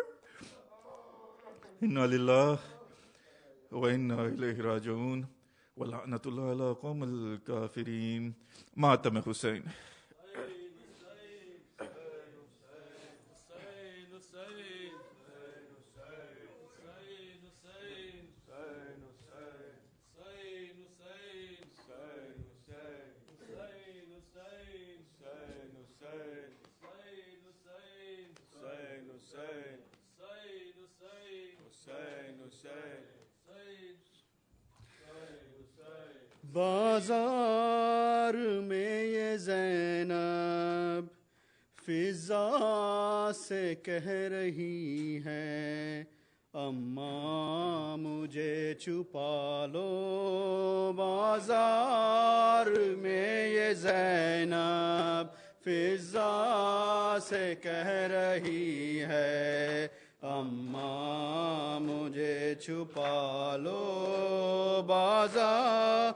Inna lillah wa inna ilayhi raji'un wa la'natullah ala qawm al-kafirin. Matam Hussein. بازار میں یہ زینب فضا سے کہہ رہی ہے اماں مجھے چھپا لو. بازار میں یہ زینب فضا سے کہہ رہی ہے اماں مجھے چھپا لو. بازار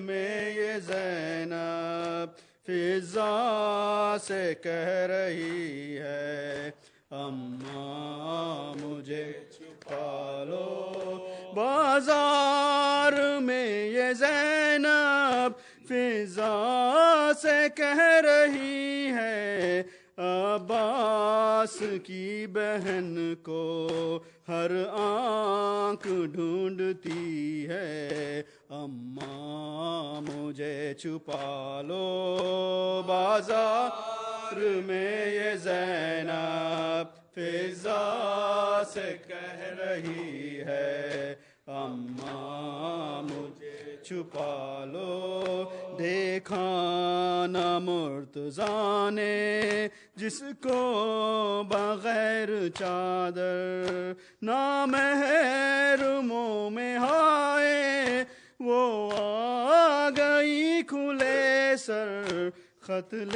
میں یہ زینب فضا سے کہہ رہی ہے اماں مجھے چھپا لو. بازار میں یہ زینب فضا سے کہہ رہی ہے عباس کی بہن کو ہر آنکھ ڈھونڈتی ہے اماں مجھے چھپا لو. بازار میں یہ زینب فضا سے کہہ رہی ہے اماں مجھے چھپا لو. دیکھا نہ مرتضیٰ نے جس کو بغیر چادر نہ محرموں میں ہائے وہ آ گئی کھلے سر. قتل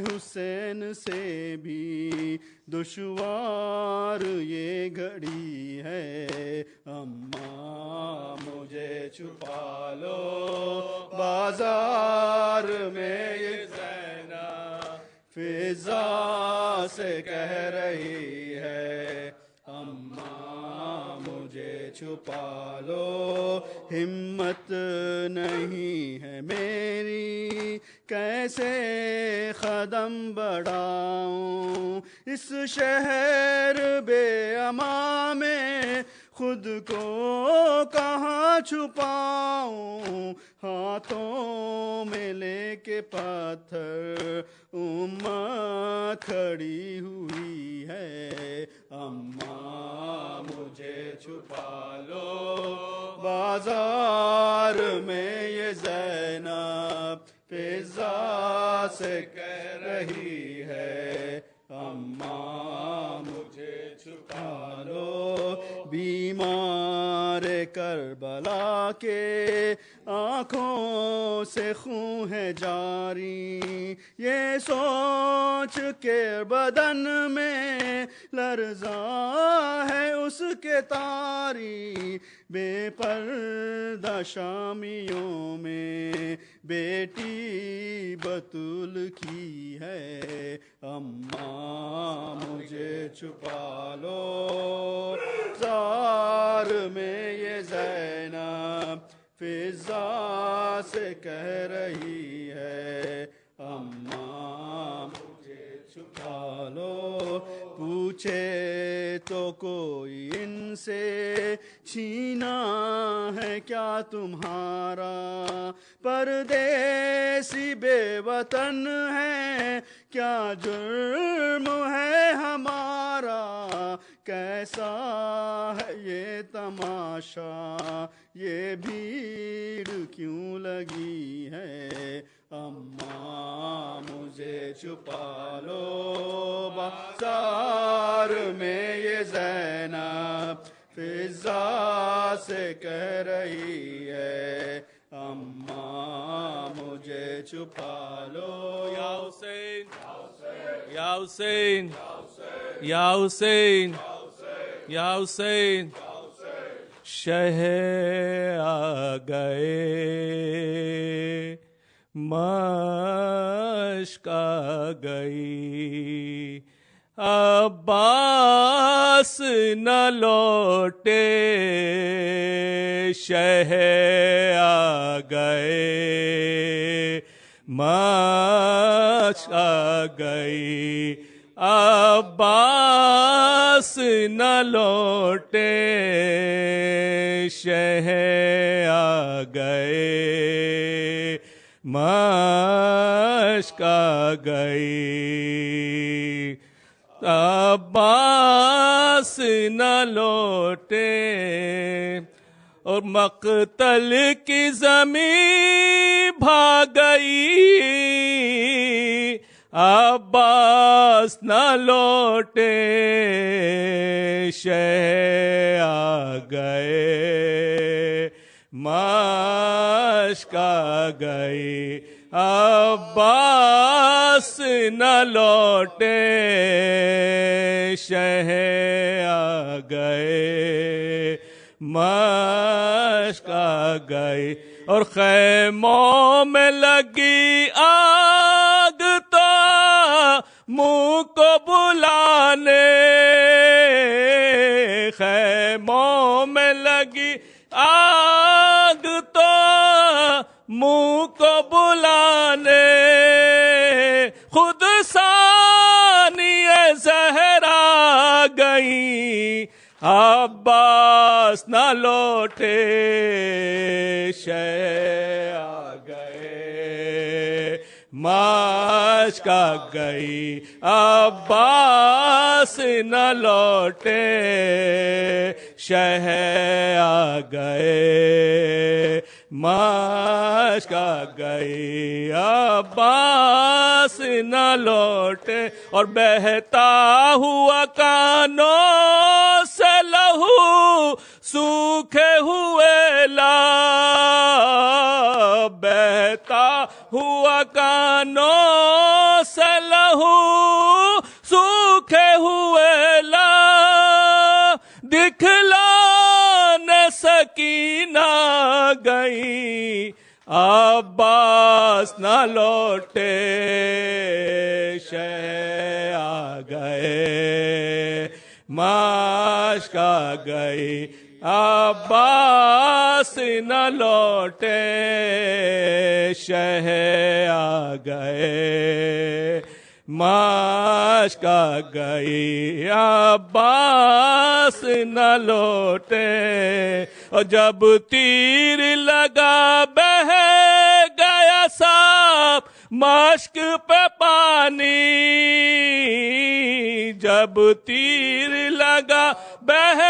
حسین سے بھی دشوار یہ گھڑی ہے اماں مجھے چھپا لو. بازار میں یہ زینب فضا سے کہہ رہی ہے اماں مجھے چھپا لو. ہمت نہیں ہے میری کیسے قدم بڑھاؤں اس شہر بے امان میں خود کو کہاں چھپاؤں. ہاتھوں میں لے کے پتھر امت کھڑی ہوئی ہے اماں مجھے چھپا لو. بازار میں یہ زینب فضا سے کہہ رہی ہے اماں مجھے چھپا لو. بیمار کربلا کے آنکھوں سے خون ہے جاری یہ سوچ کے بدن میں لرزاں ہے اس کے تاری. بے پردہ شامیوں میں بیٹی بطول کی ہے اماں مجھے چھپا لو. بازار میں یہ زینب فضا سے کہہ رہی ہے اماں مجھے چھپا لو. پوچھے تو کوئی ان سے چھینا ہے کیا تمہارا پردیسی بے وطن ہے کیا جرم ہے ہمارا. کیسا ہے یہ تماشا یہ بھیڑ کیوں لگی ہے اماں مجھے چھپا لو. بازار میں یہ زینب فضا سے کہہ رہی ہے اماں مجھے چھپا لو. یا حسین یا حسین یا حسین یا حسین شہ آ گئے مشق آ گئی عباس نہ لوٹے شہ آ گئے مشق آ گئی عباس نہ لوٹے شہ آ گئے مشق آ گئی عباس نہ لوٹے اور مقتل کی زمین بھاگ گئی، عباس نہ لوٹے، شہ آ گئے، مشق آ گئی، عباس نہ لوٹے، شہ آ گئے، مشق آ گئی، اور خیموں میں لگی آگ تو منہ کو بلانے، خیموں میں لگی آگ تو منہ کو بلانے، خود ثانی زہرا گئی، عباس نہ لوٹے، شہ آ گئے، مشق آ گئی، عباس نہ لوٹے، شہ آ گئے، مشق آ گئی، عباس نہ لوٹے، اور بہتا ہوا کانوں سے لہو سوکھے ہوئے لب، بہتا ہوا کانوں سے لہو سوکھے ہوئے لب، دکھلانے سکینہ گئی، عباس نہ لوٹے، شہ آ گئے، مشق آ گئی، عباس نہ لوٹے، شہ آ گئے، مشق آ گئی، عباس نہ لوٹے، اور جب تیر لگا بہہ گیا سب مشق پہ پانی، جب تیر لگا بہہ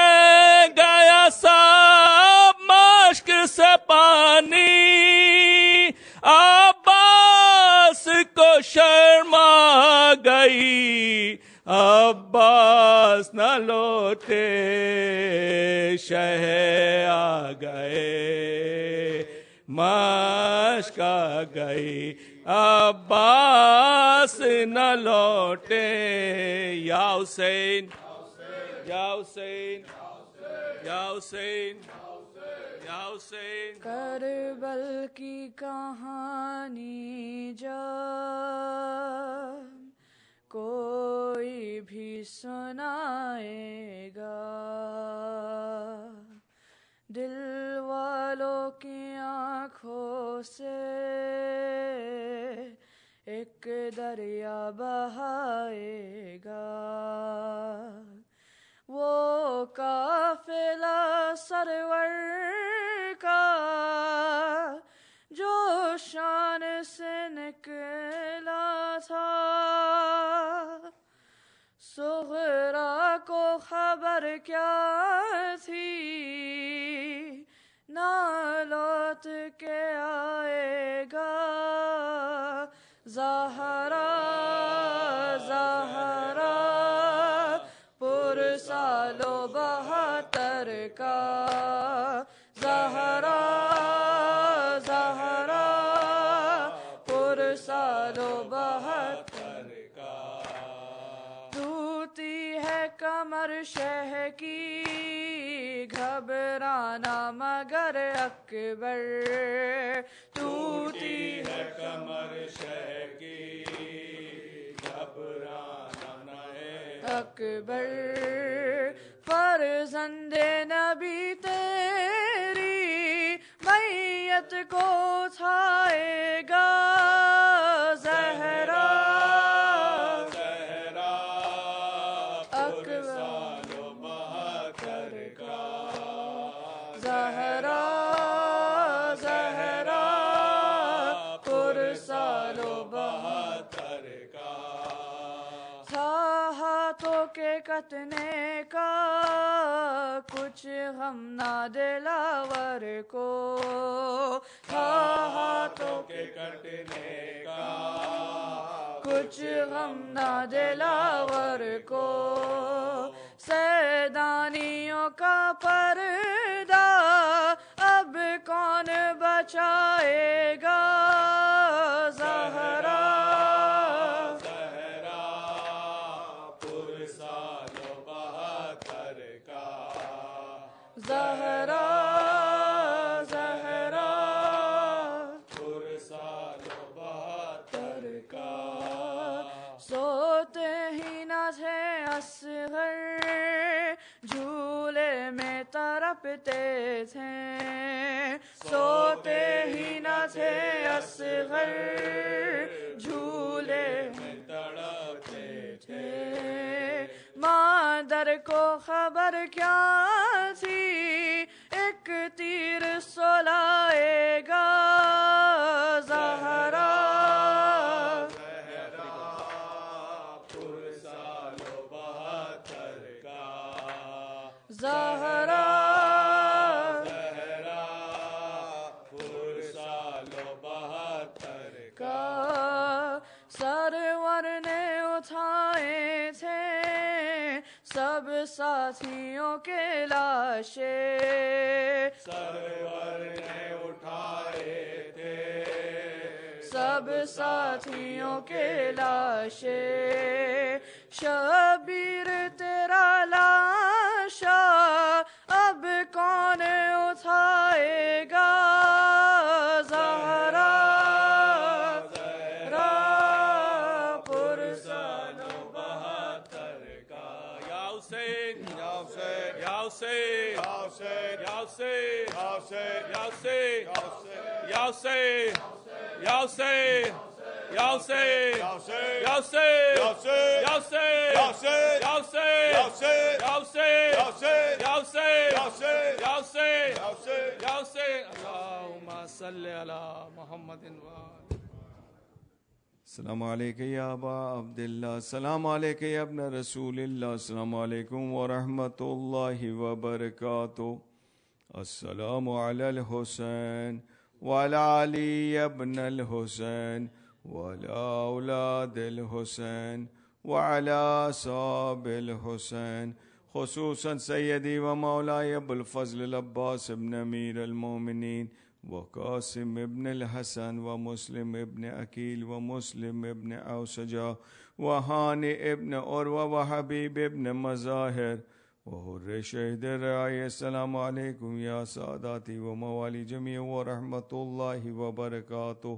گیا سب مشق سے پانی، عباس کو شرم آ گئی، عباس نہ لوٹے، شہ آ گئے، مشق آ گئی، عباس نہ لوٹے، یا حسین، یا حسین، یا حسین، یا حسین۔ کربل کی کہانی جب کوئی بھی سنائے گا، دل والوں کی آنکھوں سے ایک دریا بہائے گا، وہ قافلہ سرور کا جو شان سے نکلا تھا، صغرا کو خبر کیا تھی، نہ لوٹ کے آئے گا، زہرا زہرا پرسال و بہتر کا، زہرا زہرا پرسال و بہتر کا، ٹوٹی ہے کمر شہ کی گھبرانا مگر اکبر، ٹوٹی ہے کمر شہ کی گھبرانا نہ اکبر، فرزند نبی تیری میت کو اٹھائے گا، زہرا زہرا اکبر و بہتر کا، زہرا زہرا پرسال و بہتر کا، تھا ہاتھوں کے کتنے کا کچھ غم نہ دلاور کو تھا ہاتھوں کے کٹنے کا کچھ غم نہ دلاور کو سیدانیوں کا پردہ اب کون بچائے گا زہرا پرسال و بہتر کا زہرا زہرا پرسال و بہتر کا سوتے ہی نہ تھے اصغر جھولے میں تڑپتے تھے سوتے ہی نہ تھے اصغر جھولے میں تڑپتے تھے مادر کو خبر کیا تھی ایک تیر سلائے گا زہرا پرسال و بہتر کا زہرا پرسال و بہتر کا سرور نے اٹھائے تھے سب ساتھیوں کے لاشیں سرور نے اٹھائے تھے سب ساتھیوں کے لاشیں شبیر تیرا لاشا اب کون اٹھائے گا زہرا زہرا پرسال و بہتر کا یا حسین یا حسین یا حسین یا حسین یا حسین یا حسین یا حسین یا حسین یا حسین یا حسین یا حسین یا حسین یا حسین یا حسین یا حسین یا حسین یا حسین یا حسین یا حسین اللہم صلی علی محمد السلام علیکم یا ابا عبداللہ السلام علیکم یا ابن رسول اللہ السلام علیکم ورحمۃ اللہ وبرکاتہ السلام علی الحسین وعلی علی ابن الحسین وعلی اولاد الحسین وعلی اصحاب الحسین خصوصاً سیدی و مولاي ابو الفضل العباس ابن امیر المومنین وقاسم ابن الحسن ومسلم ابن عقیل ومسلم ابن اوسجا وہانی ابن عروہ وحبیب ابن مظاہر وحر شہد رعی السلام علیکم یا ساداتی و موالی جمیع ورحمت اللہ وبرکاتہ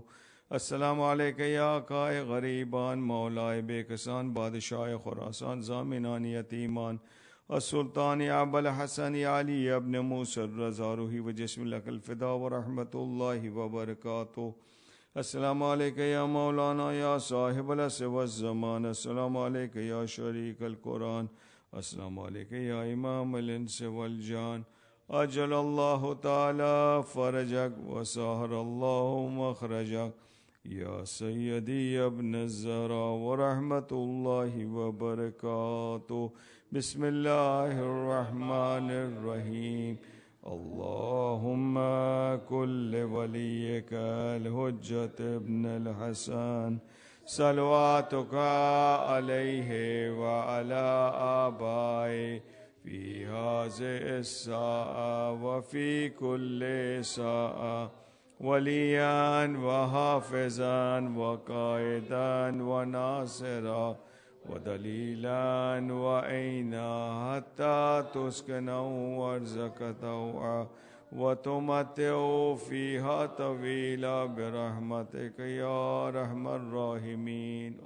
السلام علیکم یا آقائے غریبان مولائے بے کسان بادشاہ خراسان ضامنان یتیمان السلطان ابو الحسن علی ابن موسیٰ الرضا روحی و جسم لک الفدا ورحمت اللہ وبرکاتہ السلام علیکم یا مولانا یا صاحب العصر والزمان السلام علیکم یا شریک القرآن السلام علیکم یا امام الانس والجان اجل اللہ تعالی فرجک وسہر اللہ مخرجک یا سیدی ابن الزہرا ورحمت اللہ وبرکاتہ بسم اللہ الرحمن الرحیم اللہم کل ولیک الحجت ابن الحسن صلواتک علیہ وعلی آبائے فی هذه الساعة وفي كل ساعة وليا وحافظا وقائدا وناصرا ودليلا وعينا حتى تسكنوا وارزقوا وتمتعوا فيها طويلا برحمتك يا أرحم الراحمين.